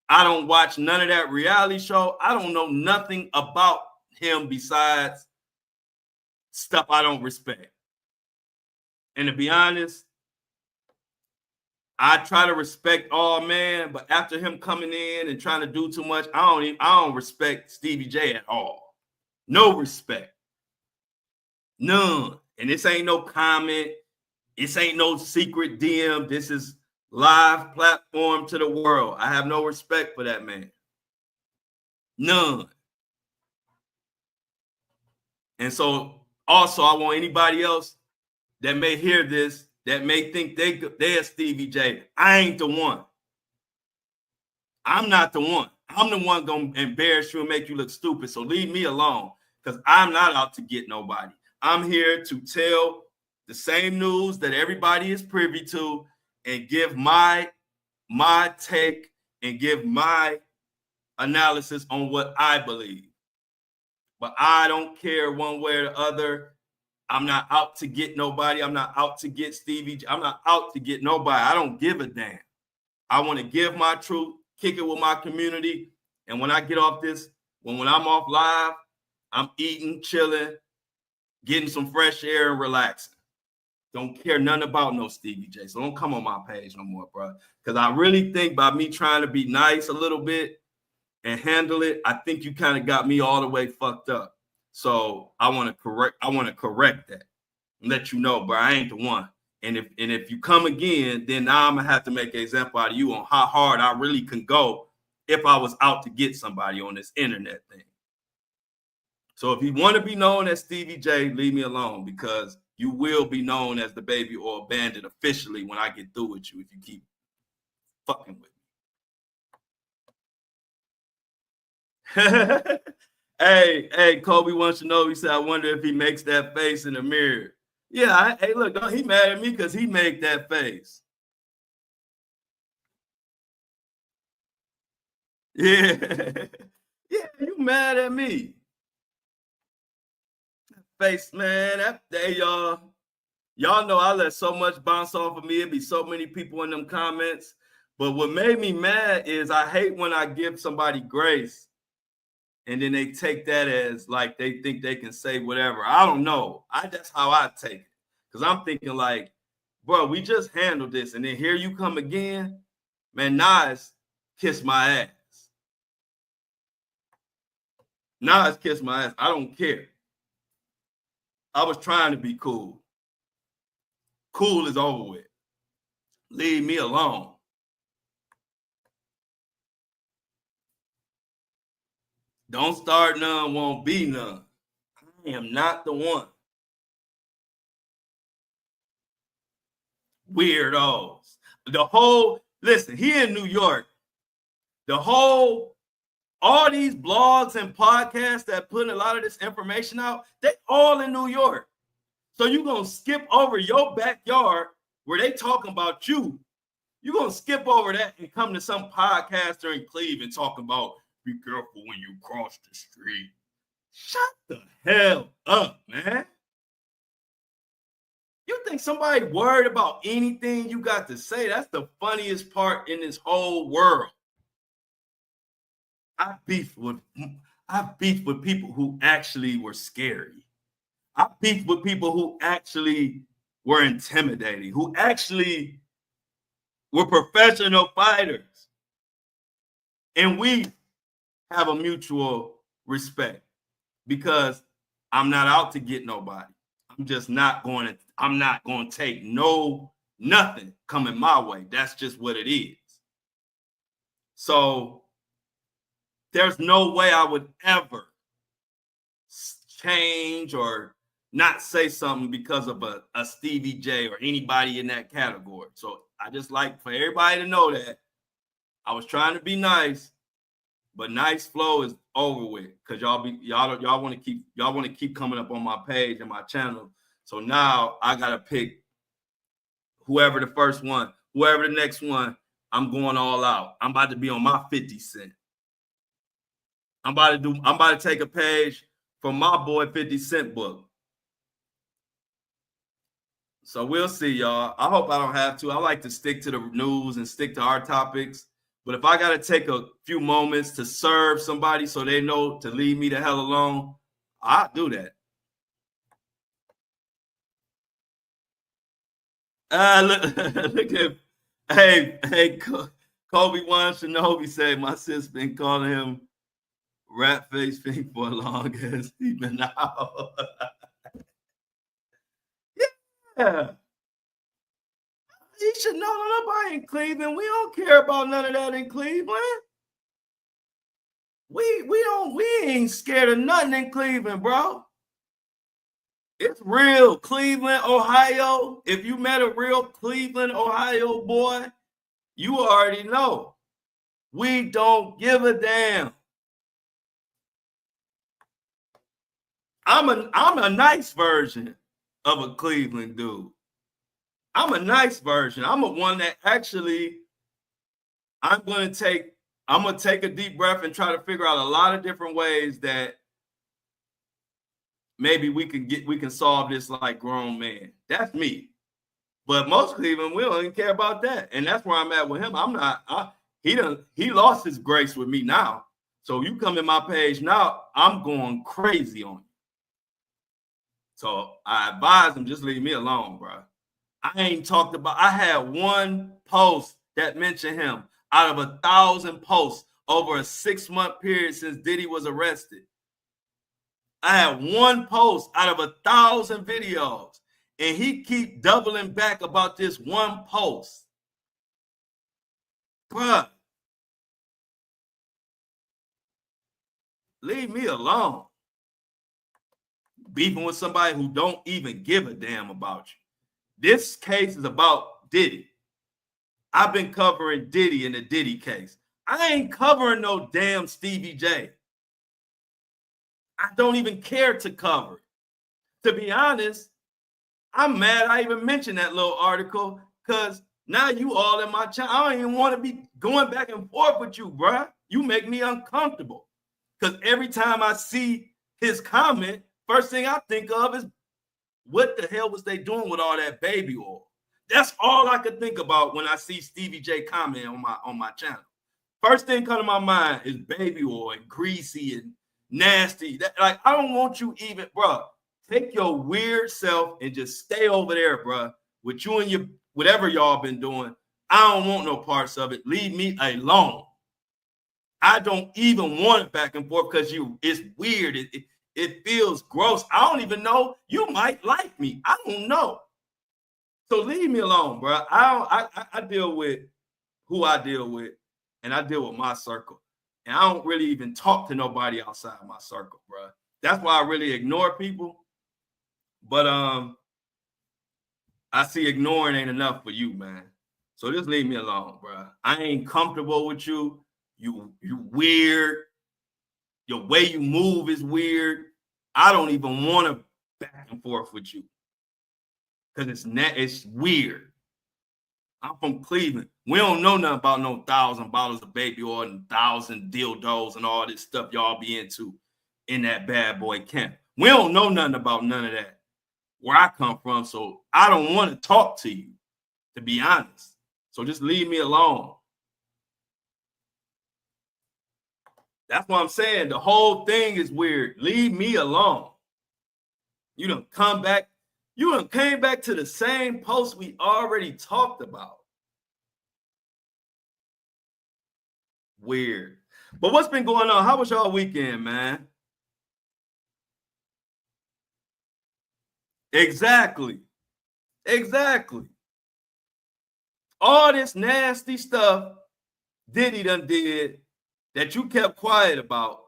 I don't watch none of that reality show. I don't know nothing about him besides stuff I don't respect. And to be honest, I try to respect all man, but after him coming in and trying to do too much, I don't respect Stevie J at all. No respect. None. And this ain't no comment. This ain't no secret DM. This is live platform to the world. I have no respect for that man. None. And so also, I want anybody else that may hear this, that may think they're Stevie J. I ain't the one. I'm not the one. I'm the one going to embarrass you and make you look stupid. So leave me alone, because I'm not out to get nobody. I'm here to tell the same news that everybody is privy to and give my take and give my analysis on what I believe. But I don't care one way or the other. I'm not out to get nobody. I'm not out to get Stevie. I'm not out to get nobody. I don't give a damn. I want to give my truth, kick it with my community. And when I get off this, when I'm off live, I'm eating, chilling, getting some fresh air and relaxing. Don't care nothing about no Stevie J. So don't come on my page no more, bro. Because I really think by me trying to be nice a little bit and handle it, I think you kind of got me all the way fucked up. So I want to correct that and let you know, bro, I ain't the one. And if you come again, then now I'm gonna have to make an example out of you on how hard I really can go if I was out to get somebody on this internet thing. So if you want to be known as Stevie J, leave me alone, because you will be known as the baby oil bandit officially when I get through with you if you keep fucking with me. Hey, Kobe wants to know, he said, I wonder if he makes that face in the mirror. Yeah, hey, look, he mad at me because he made that face. Yeah. Yeah, you mad at me. Face, man, that day, y'all know I let so much bounce off of me. It'd be so many people in them comments. But what made me mad is I hate when I give somebody grace and then they take that as like they think they can say whatever. I don't know. That's how I take it. Because I'm thinking like, bro, we just handled this. And then here you come again. Man, Nas kiss my ass. Nas kiss my ass. I don't care. I was trying to be cool. Cool is over with. Leave me alone. Don't start none, won't be none. I am not the one. Weirdos. The whole Listen, he in New York. All these blogs and podcasts that put a lot of this information out, they all in New York. So you're going to skip over your backyard where they talking about you. You're going to skip over that and come to some podcaster in Cleveland talking about, be careful when you cross the street. Shut the hell up, man. You think somebody worried about anything you got to say? That's the funniest part in this whole world. I beefed with people who actually were scary. I beefed with people who actually were intimidating, who actually were professional fighters. And we have a mutual respect because I'm not out to get nobody. I'm just not going to take nothing coming my way. That's just what it is. So there's no way I would ever change or not say something because of a Stevie J or anybody in that category. So I just like for everybody to know that I was trying to be nice, but nice flow is over with because y'all want to keep coming up on my page and my channel. So now I gotta pick whoever the first one, whoever the next one. I'm going all out. I'm about to be on my 50 Cent. I'm about to take a page from my boy 50 Cent book. So we'll see, y'all. I hope I don't have to. I like to stick to the news and stick to our topics. But if I got to take a few moments to serve somebody so they know to leave me the hell alone, I'll do that. Look at, hey, Kobe One Shinobi said my sis been calling him rat face pink for long as he been out. Yeah. You should know nobody in Cleveland. We don't care about none of that in Cleveland. We ain't scared of nothing in Cleveland, bro. It's real Cleveland, Ohio. If you met a real Cleveland, Ohio boy, you already know. We don't give a damn. I'm a nice version of a Cleveland dude. I'm a nice version. I'm a one that actually I'm gonna take a deep breath and try to figure out a lot of different ways that maybe we can solve this like grown men. That's me. But most Cleveland, we don't even care about that. And that's where I'm at with him. He lost his grace with me now. So you come in my page now, I'm going crazy on you. So I advise him, just leave me alone, bro. I had one post that mentioned him out of 1,000 posts over a 6-month period since Diddy was arrested. I had one post out of 1,000 videos, and he keep doubling back about this one post. Bruh, leave me alone. Beefing with somebody who don't even give a damn about you. This case is about Diddy. I've been covering Diddy in the Diddy case. I ain't covering no damn Stevie J. I don't even care to cover it. To be honest, I'm mad I even mentioned that little article because now you all in my channel. I don't even want to be going back and forth with you, bruh. You make me uncomfortable because every time I see his comment, first thing I think of is what the hell was they doing with all that baby oil? That's all I could think about when I see Stevie J comment on my channel. First thing come to my mind is baby oil and greasy and nasty. I don't want you even, bro. Take your weird self and just stay over there, bro. With you and your whatever y'all been doing. I don't want no parts of it. Leave me alone. I don't even want it back and forth because it's weird. It feels gross. I don't even know. You might like me. I don't know. So leave me alone, bro. I deal with who I deal with, and I deal with my circle. And I don't really even talk to nobody outside my circle, bro. That's why I really ignore people. But I see ignoring ain't enough for you, man. So just leave me alone, bro. I ain't comfortable with you. You weird. Your way you move is weird. I don't even want to back and forth with you because it's weird. I'm from Cleveland. We don't know nothing about no 1,000 bottles of baby oil and 1,000 dildos and all this stuff y'all be into in that bad boy camp. We don't know nothing about none of that where I come from. So I don't want to talk to you, to be honest. So just leave me alone. That's what I'm saying. The whole thing is weird. Leave me alone. You done come back. You done came back to the same post we already talked about. Weird. But what's been going on? How was y'all weekend, man? Exactly. All this nasty stuff Diddy done did that you kept quiet about.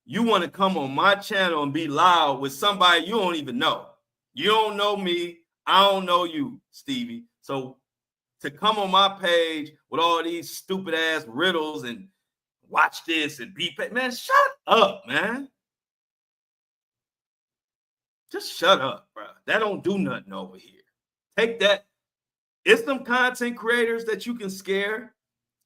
You want to come on my channel and be loud with somebody you don't even know. You don't know me. I don't know you, Stevie. So to come on my page with all these stupid ass riddles and watch this and be man, shut up, man. Just shut up, bro. That don't do nothing over here. Take that. It's some content creators that you can scare.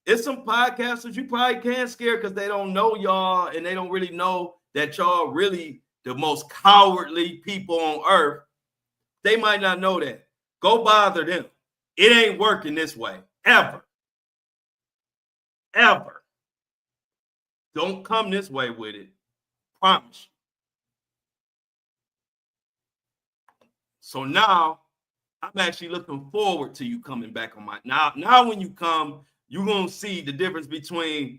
It's some podcasters you probably can't scare because they don't know y'all and they don't really know that y'all really the most cowardly people on earth. They might not know that. Go bother them. It ain't working this way. Ever. Don't come this way with it. Promise you. So now I'm actually looking forward to you coming back on my now when you come, you're gonna see the difference between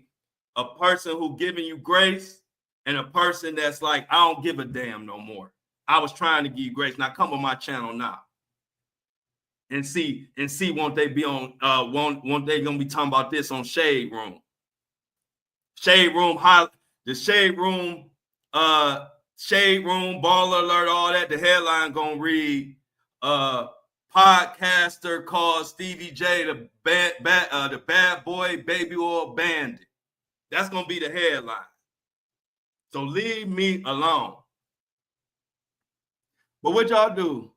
a person who giving you grace and a person that's like, I don't give a damn no more. I was trying to give you grace. Now come on my channel now. And see, won't they be on won't they gonna be talking about this on Shade Room? The Shade Room, baller alert, all that. The headline gonna read podcaster called Stevie J the bad boy baby oil bandit. That's gonna be the headline. So leave me alone. But what y'all do?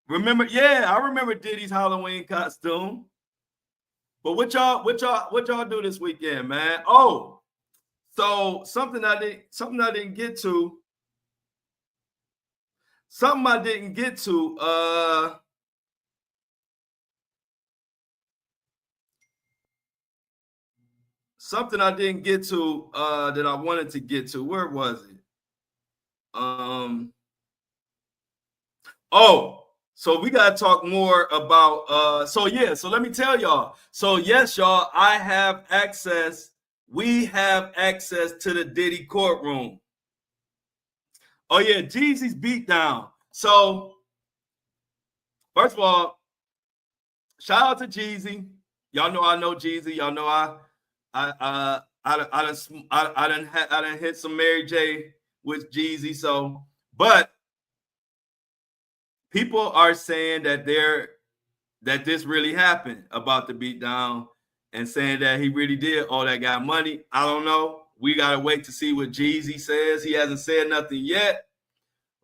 Remember, I remember Diddy's Halloween costume. But what y'all do this weekend, man? Oh, so something I didn't get to. Something I didn't get to. Something I didn't get to that I wanted to get to. Where was it? So we gotta talk more about so let me tell y'all. So yes, y'all, we have access to the Diddy courtroom. Oh yeah, Jeezy's beatdown. So first of all, shout out to Jeezy. Y'all know I know Jeezy. Y'all know I done hit some Mary J with Jeezy. So, but people are saying that this really happened about the beatdown and saying that he really did owe that guy money. I don't know. We gotta wait to see what Jeezy says. He hasn't said nothing yet,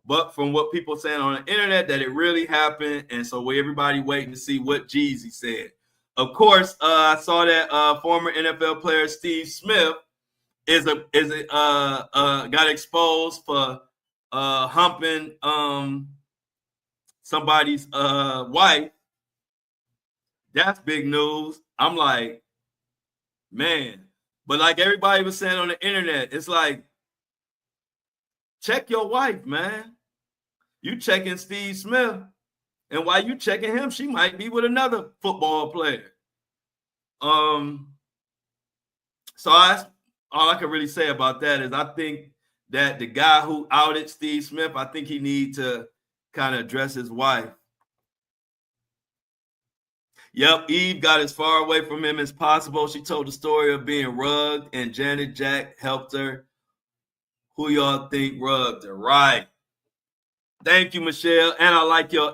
but from what people saying on the internet, that it really happened, and so everybody waiting to see what Jeezy said. Of course, I saw that former NFL player Steve Smith got exposed for humping somebody's wife. That's big news. I'm like, man. But like everybody was saying on the internet, it's like, check your wife, man. You checking Steve Smith, and while you checking him, she might be with another football player. So all I can really say about that is I think that the guy who outed Steve Smith, I think he need to kind of address his wife. Yep, Eve got as far away from him as possible. She told the story of being rugged, and Janet Jack helped her. Who y'all think rugged her? Right. Thank you, Michelle. And I like your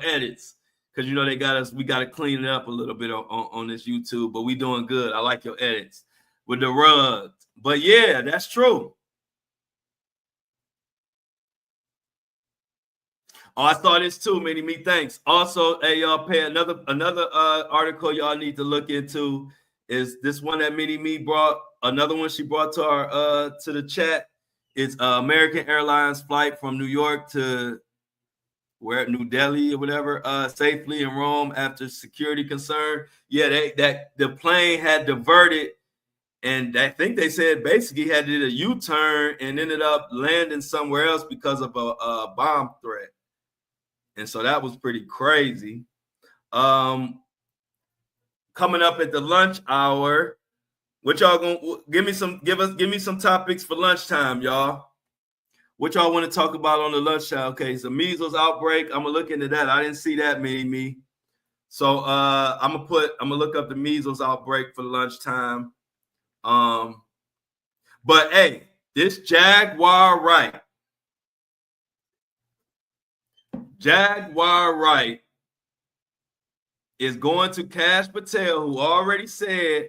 edits. because you know they got us. We got to clean it up a little bit on this YouTube, but we doing good. I like your edits with the rugs. But yeah, that's true. Oh, I saw this too, Mini Me. Thanks. Also, hey, y'all pay another article y'all need to look into is this one that Mini Me brought. Another one she brought to our to the chat. It's American Airlines flight from New York to where New Delhi or whatever, safely in Rome after security concern. Yeah, that the plane had diverted, and I think they said basically had to do a U-turn and ended up landing somewhere else because of a bomb threat. And so that was pretty crazy. Coming up at the lunch hour, what y'all gonna give me some topics for lunchtime, y'all. What y'all want to talk about on the lunchtime? Okay, so measles outbreak. I'm gonna look into that. I didn't see that, me. So I'm gonna look up the measles outbreak for lunchtime. But hey, this Jaguar Wright is going to Kash Patel, who already said,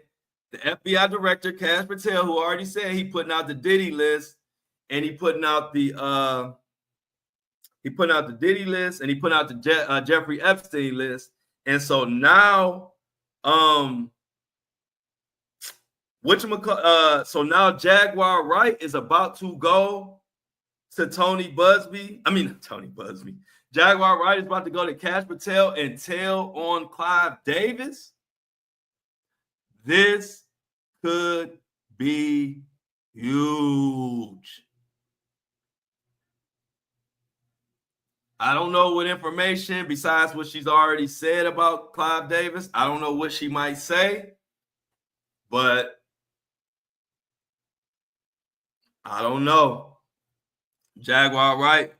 the FBI director, Kash Patel, who already said he putting out the Diddy list, and he putting out the Diddy list, and he put out the Jeffrey Epstein list. And so now, so now Jaguar Wright is about to go to Tony Busby. Jaguar Wright is about to go to Kash Patel and tell on Clive Davis. This could be huge. I don't know what information besides what she's already said about Clive Davis. I don't know what she might say, but I don't know. Jaguar Wright.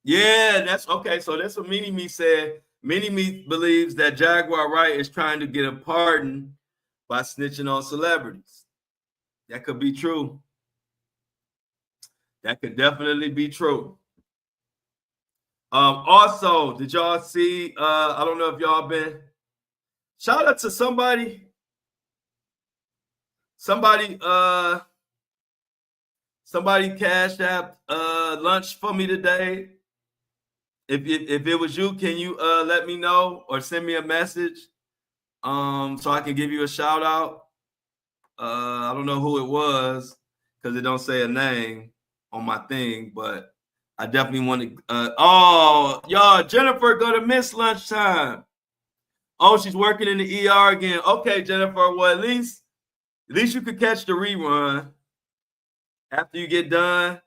Yeah, that's okay. So that's what Mini Me said. Mini Me believes that Jaguar Wright is trying to get a pardon by snitching on celebrities. That could be true. That could definitely be true. Also, did y'all see? I don't know if y'all been. Shout out to somebody. Somebody cashed out lunch for me today. If it was you, can you let me know or send me a message so I can give you a shout out? I don't know who it was because it don't say a name on my thing, but I definitely want to. Oh, y'all, Jennifer gonna miss lunchtime. Oh, she's working in the ER again. Okay, Jennifer. Well, at least you could catch the rerun after you get done.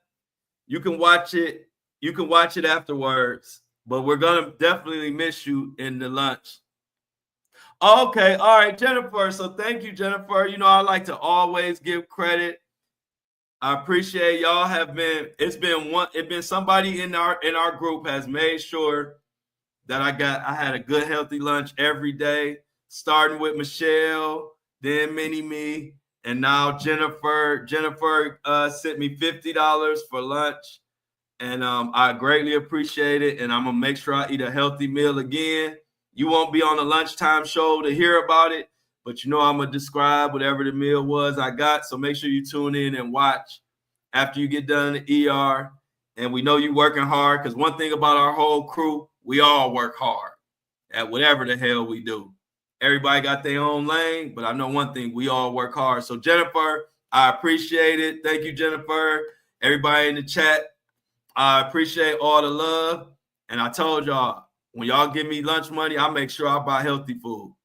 You can watch it. You can watch it afterwards. But we're gonna definitely miss you in the lunch. Okay, all right, Jennifer. So thank you, Jennifer. You know, I like to always give credit. I appreciate y'all it's been somebody in our group has made sure that I had a good healthy lunch every day, starting with Michelle, then Mini Me, and now Jennifer. Jennifer sent me $50 for lunch, and I greatly appreciate it. And I'm gonna make sure I eat a healthy meal again. You won't be on the lunchtime show to hear about it, but you know I'm gonna describe whatever the meal was I got. So make sure you tune in and watch after you get done in the ER. And we know you working hard, because one thing about our whole crew, we all work hard at whatever the hell we do. Everybody got their own lane, but I know one thing, we all work hard. So Jennifer, I appreciate it. Thank you, Jennifer. Everybody in the chat, I appreciate all the love. And I told y'all, when y'all give me lunch money, I make sure I buy healthy food.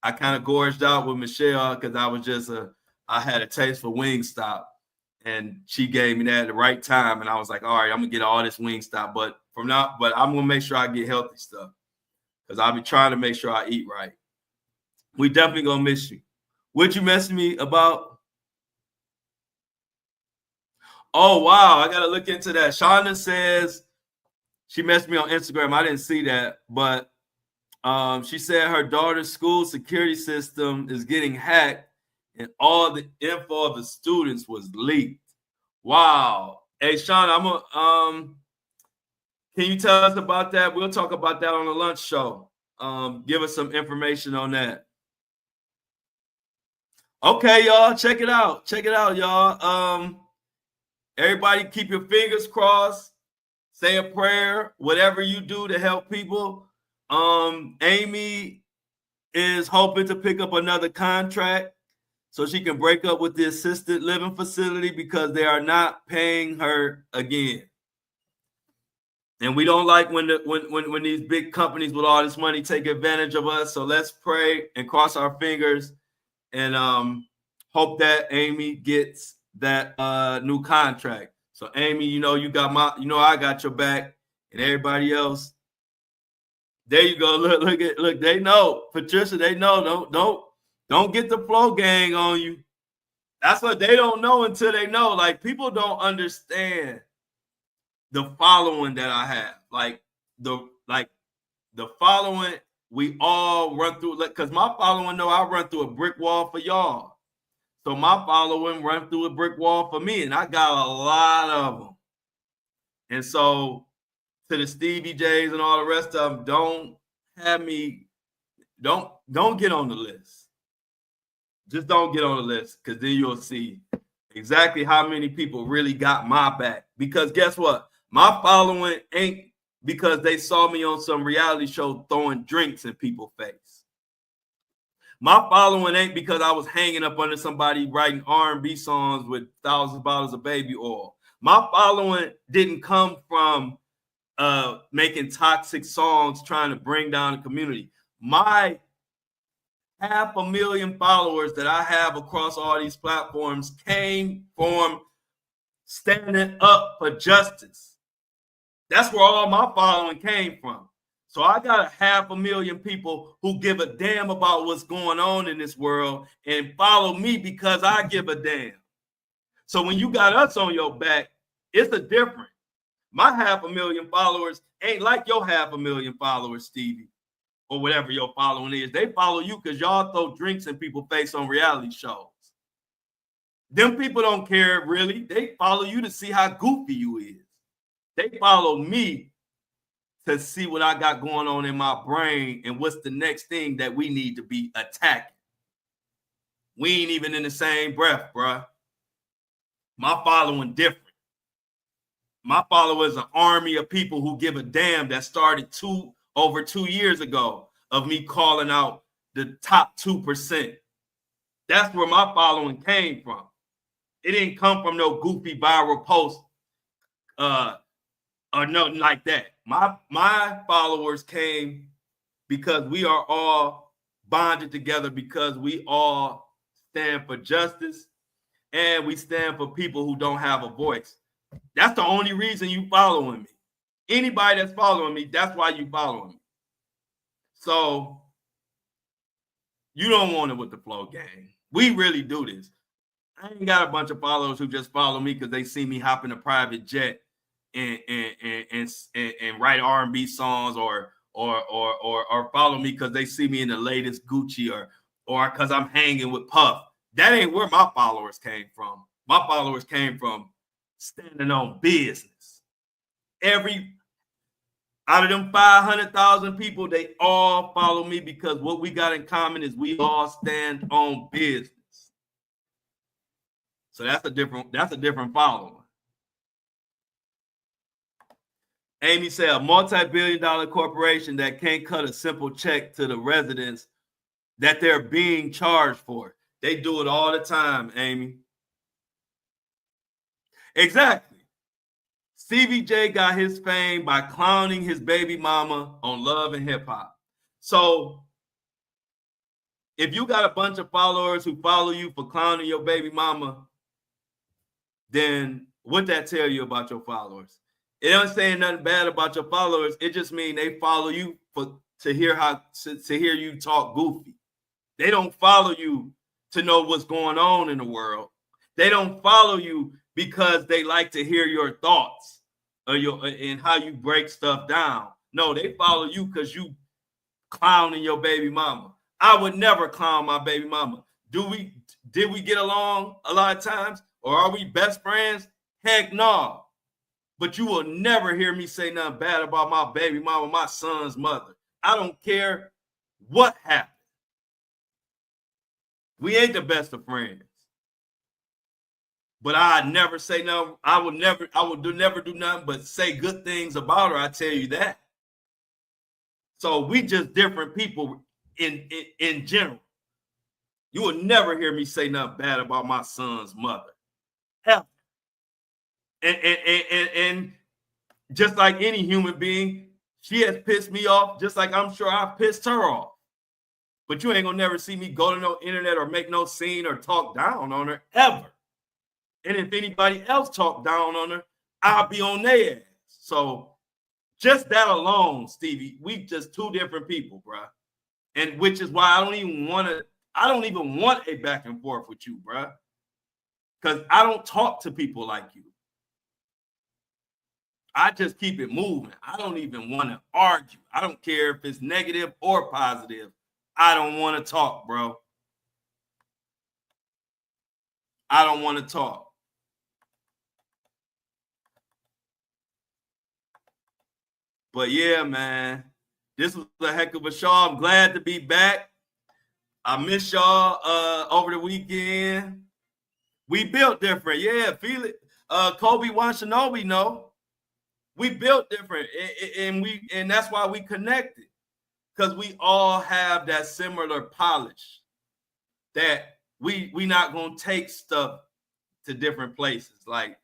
I kind of gorged out with Michelle because I had a taste for Wingstop. And she gave me that at the right time. And I was like, all right, I'm going to get all this Wingstop. But I'm going to make sure I get healthy stuff, because I'll be trying to make sure I eat right. We definitely going to miss you. What you messing me about? Oh, wow. I got to look into that. Shauna says she messaged me on Instagram. I didn't see that. But she said her daughter's school security system is getting hacked and all the info of the students was leaked. Wow. Hey, Sean, Can you tell us about that? We'll talk about that on the lunch show. Give us some information on that. Okay, y'all, check it out. Check it out, y'all. Everybody keep your fingers crossed. Say a prayer, whatever you do to help people. Amy is hoping to pick up another contract so she can break up with the assisted living facility because they are not paying her again. And we don't like when these big companies with all this money take advantage of us. So let's pray and cross our fingers and hope that Amy gets that new contract. So Amy, you got I got your back, and everybody else. There you go. Look. They know, Patricia. They know. Don't get the flow gang on you. That's what they don't know until they know. Like, people don't understand the following that I have. Like the following we all run through. Because my following know I run through a brick wall for y'all. So my following run through a brick wall for me, and I got a lot of them. And so, to the Stevie J's and all the rest of them, don't get on the list. Just don't get on the list, because then you'll see exactly how many people really got my back. Because guess what? My following ain't because they saw me on some reality show throwing drinks in people's face. My following ain't because I was hanging up under somebody writing R&B songs with thousands of bottles of baby oil. My following didn't come from making toxic songs trying to bring down the community. My 500,000 followers that I have across all these platforms came from standing up for justice. That's where all my following came from. So I got 500,000 people who give a damn about what's going on in this world and follow me because I give a damn. So when you got us on your back, it's a difference. My 500,000 followers ain't like your 500,000 followers, Stevie, or whatever your following is. They follow you because y'all throw drinks in people's face on reality shows. Them people don't care, really. They follow you to see how goofy you is. They follow me to see what I got going on in my brain and what's the next thing that we need to be attacking. We ain't even in the same breath, bruh. My following different. My followers are an army of people who give a damn that started over 2 years ago of me calling out the top 2%. That's where my following came from. It didn't come from no goofy viral post or nothing like that. My followers came because we are all bonded together, because we all stand for justice and we stand for people who don't have a voice. That's the only reason you following me. Anybody that's following me, that's why you following me. So you don't want it with the flow gang. We really do this. I ain't got a bunch of followers who just follow me because they see me hop in a private jet and write R&B songs or follow me because they see me in the latest Gucci or because I'm hanging with Puff. That ain't where my followers came from. My followers came from standing on business. Out of them 500,000 people, they all follow me because what we got in common is we all stand on business. So that's a different following. Amy said a multi-billion-dollar corporation that can't cut a simple check to the residents that they're being charged for. They do it all the time, Amy. Exactly. Stevie J got his fame by clowning his baby mama on Love and Hip Hop. So if you got a bunch of followers who follow you for clowning your baby mama, then what that tell you about your followers? It don't say nothing bad about your followers. It just means they follow you to hear you talk goofy. They don't follow you to know what's going on in the world. They don't follow you because they like to hear your thoughts and how you break stuff down. No, they follow you because you clowning your baby mama. I would never clown my baby mama. Did we get along a lot of times? Or are we best friends? Heck no. But you will never hear me say nothing bad about my baby mama, my son's mother. I don't care what happened. We ain't the best of friends. But I'd never say no. I would never do nothing but say good things about her. I tell you that. So we just different people in general. You will never hear me say nothing bad about my son's mother. Hell. And just like any human being, she has pissed me off, just like I'm sure I've pissed her off. But you ain't gonna never see me go to no internet or make no scene or talk down on her ever. And if anybody else talk down on her, I'll be on their ass. So just that alone, Stevie, we just two different people, bro. And which is why I don't even want a back and forth with you, bro. Because I don't talk to people like you. I just keep it moving. I don't even want to argue. I don't care if it's negative or positive. I don't want to talk, bro. I don't want to talk. But yeah, man, this was a heck of a show. I'm glad to be back. I miss y'all over the weekend. We built different. Yeah, feel it. Kobe Watanabe, no. We built different. And that's why we connected. Because we all have that similar polish. That we not gonna take stuff to different places. Like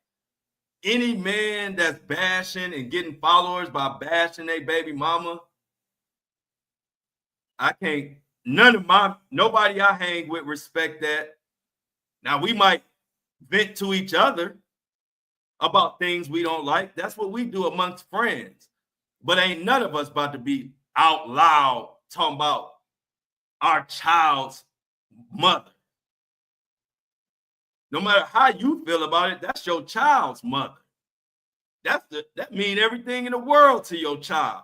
any man that's bashing and getting followers by bashing their baby mama, I can't, nobody I hang with respect that. Now we might vent to each other about things we don't like. That's what we do amongst friends. But ain't none of us about to be out loud talking about our child's mother. No matter how you feel about it, that's your child's mother. That means everything in the world to your child.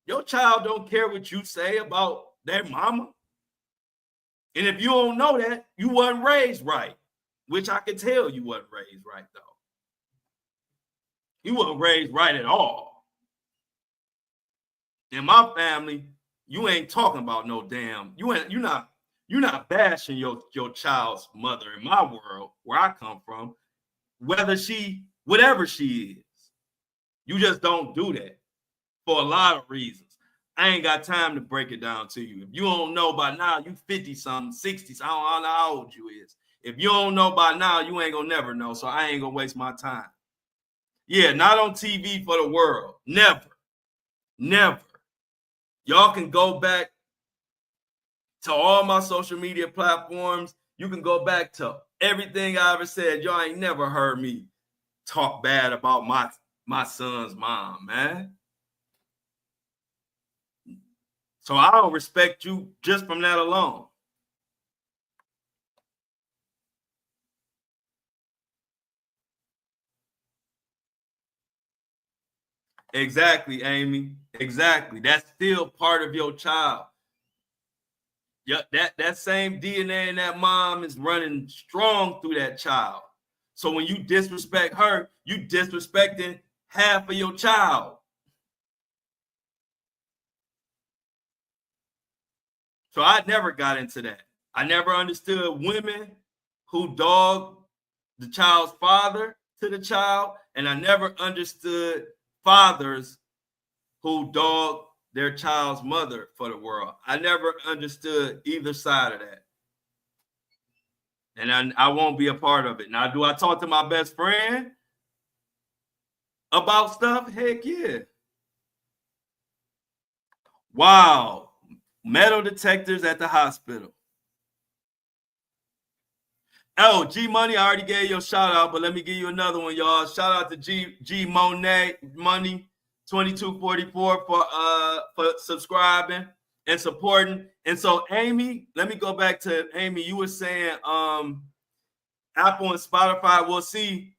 Your child don't care what you say about their mama. And if you don't know that, you wasn't raised right, which I can tell you wasn't raised right, though. You wasn't raised right at all. In my family, you ain't talking about no damn. You're not bashing your child's mother in my world, where I come from, whatever she is. You just don't do that for a lot of reasons. I ain't got time to break it down to you. If you don't know by now, you 50-something, 60s. I don't know how old you is. If you don't know by now, you ain't gonna never know. So I ain't gonna waste my time. Yeah, not on TV for the world. Never. Never. Y'all can go back to all my social media platforms. You can go back to everything I ever said. Y'all ain't never heard me talk bad about my son's mom, man. So I don't respect you just from that alone. Exactly, Amy. Exactly. That's still part of your child. Yeah, that same DNA in that mom is running strong through that child. So when you disrespect her, you disrespecting half of your child. So I never got into that. I never understood women who dog the child's father to the child, and I never understood fathers who dog their child's mother for the world. I never understood either side of that. And I won't be a part of it. Now, do I talk to my best friend about stuff? Heck yeah. Wow. Metal detectors at the hospital. Oh, G Money, I already gave you a shout out, but let me give you another one, y'all. Shout out to G Monet Money 2244 for subscribing and supporting. And so, Amy, let me go back to Amy. You were saying Apple and Spotify. We'll see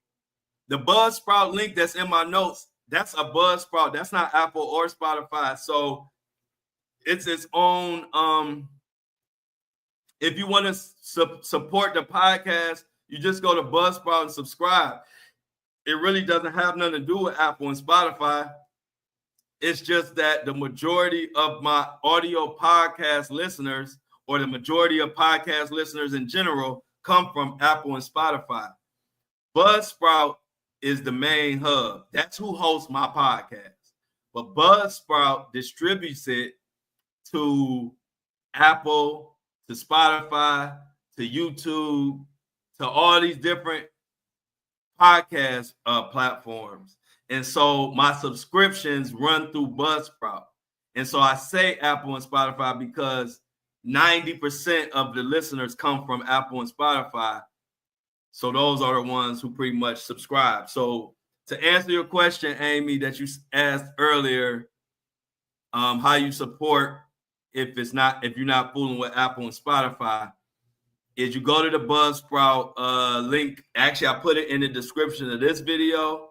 the Buzzsprout link that's in my notes. That's a Buzzsprout. That's not Apple or Spotify. So it's its own. If you want to support the podcast, you just go to Buzzsprout and subscribe. it really doesn't have nothing to do with Apple and Spotify. It's just that the majority of my audio podcast listeners, or the majority of podcast listeners in general, come from Apple and Spotify. Buzzsprout is the main hub. That's who hosts my podcast. But Buzzsprout distributes it to Apple, to Spotify, to YouTube, to all these different podcast platforms. And so my subscriptions run through Buzzsprout. And so I say Apple and Spotify because 90% of the listeners come from Apple and Spotify. So those are the ones who pretty much subscribe. So to answer your question, Amy, that you asked earlier, how you support if you're not fooling with Apple and Spotify, is you go to the Buzzsprout link. Actually, I put it in the description of this video.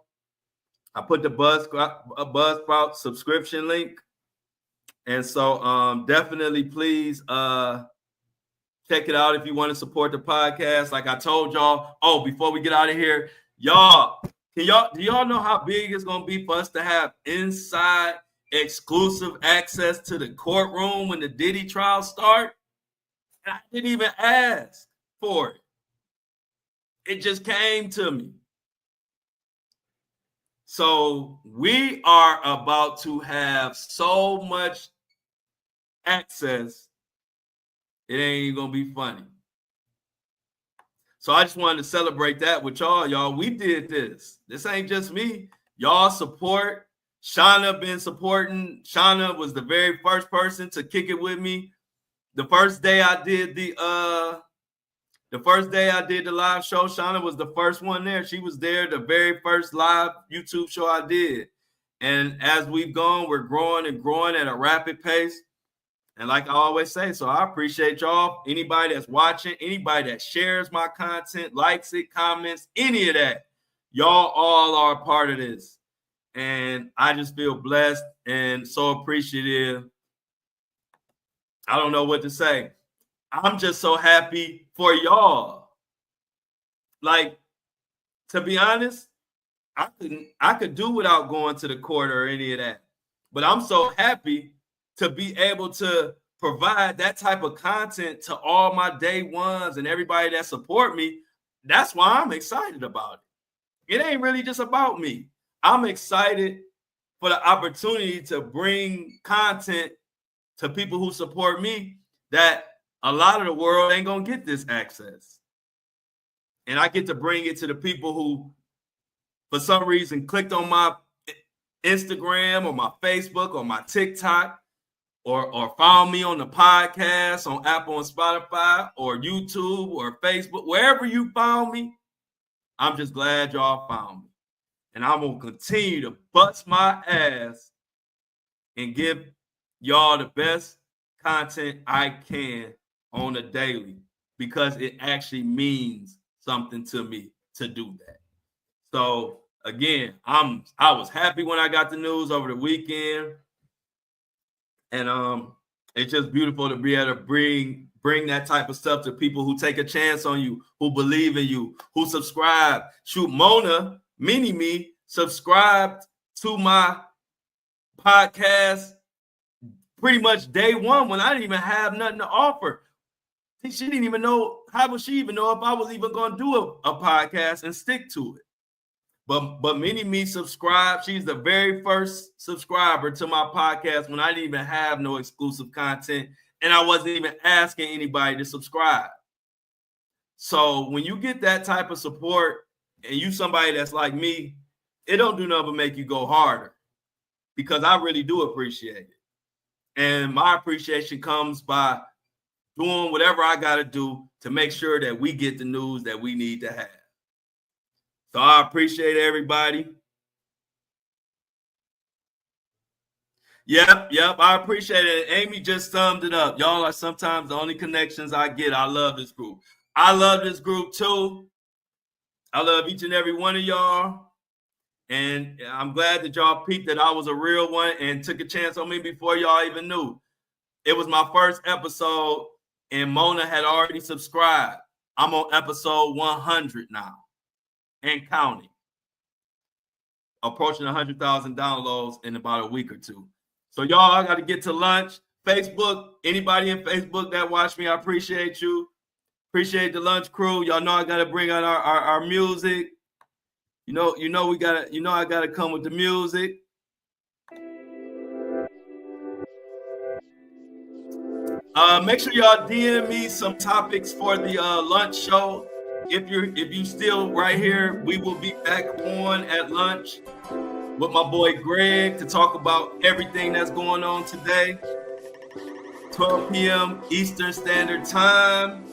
I put the Buzzsprout subscription link. And so definitely please check it out if you want to support the podcast. Like I told y'all, before we get out of here, do y'all know how big it's going to be for us to have inside exclusive access to the courtroom when the Diddy trial start? And I didn't even ask for it. It just came to me. So we are about to have so much access, it ain't even gonna be funny. So I just wanted to celebrate that with y'all. We did this. This ain't just me. Y'all support. Shauna been supporting. Shauna was the very first person to kick it with me. The first day I did the live show, Shauna was the first one there. She was there the very first live YouTube show I did. And as we've gone, we're growing and growing at a rapid pace. And like I always say, so I appreciate y'all. Anybody that's watching, anybody that shares my content, likes it, comments, any of that, y'all all are a part of this. And I just feel blessed and so appreciative. I don't know what to say. I'm just so happy for y'all. Like, to be honest, I could do without going to the court or any of that. But I'm so happy to be able to provide that type of content to all my day ones and everybody that support me. That's why I'm excited about it. It ain't really just about me. I'm excited for the opportunity to bring content to people who support me that a lot of the world ain't gonna get this access. And I get to bring it to the people who, for some reason, clicked on my Instagram or my Facebook or my TikTok, or found me on the podcast on Apple and Spotify or YouTube or Facebook. Wherever you found me, I'm just glad y'all found me. And I'm going to continue to bust my ass and give y'all the best content I can on a daily, because it actually means something to me to do that. So again, I was happy when I got the news over the weekend. And it's just beautiful to be able to bring that type of stuff to people who take a chance on you, who believe in you, who subscribe. Shoot, Mona, Mini-Me, subscribed to my podcast pretty much day one when I didn't even have nothing to offer. She didn't even know, how would she even know if I was even going to do a podcast and stick to it? But Mini-Me subscribed. She's the very first subscriber to my podcast when I didn't even have no exclusive content, and I wasn't even asking anybody to subscribe. So when you get that type of support and you somebody that's like me, it don't do nothing but make you go harder, because I really do appreciate it. And my appreciation comes by doing whatever I got to do to make sure that we get the news that we need to have. So I appreciate everybody. Yep. I appreciate it. Amy just summed it up. Y'all are sometimes the only connections I get. I love this group. I love this group too. I love each and every one of y'all. And I'm glad that y'all peeped that I was a real one and took a chance on me before y'all even knew. It was my first episode and Mona had already subscribed. I'm on episode 100 now and counting. approaching 100,000 downloads in about a week or two. So y'all, I got to get to lunch. Facebook, anybody in Facebook that watch me, I appreciate you. Appreciate the lunch crew. Y'all know I got to bring out our music. I got to come with the music. Make sure y'all DM me some topics for the lunch show. If you still right here, we will be back on at lunch with my boy Greg to talk about everything that's going on today. 12 p.m. Eastern Standard Time.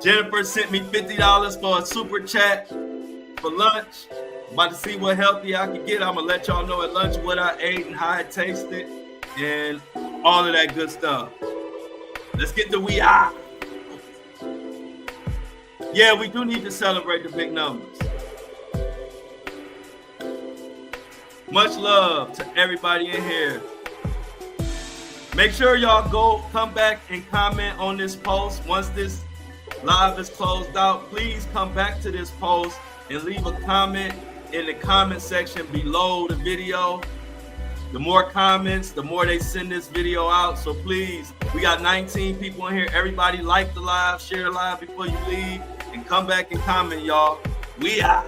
Jennifer sent me $50 for a super chat for lunch. I'm about to see what healthy I can get. I'm gonna let y'all know at lunch what I ate and how it tasted and all of that good stuff. Let's get the we are. Yeah, we do need to celebrate the big numbers. Much love to everybody in here. Make sure y'all come back and comment on this post. Once this live is closed out, please come back to this post and leave a comment in the comment section below the video. The more comments, the more they send this video out. So please, we got 19 people in here. Everybody like the live, share the live before you leave, and come back and comment, y'all. We out.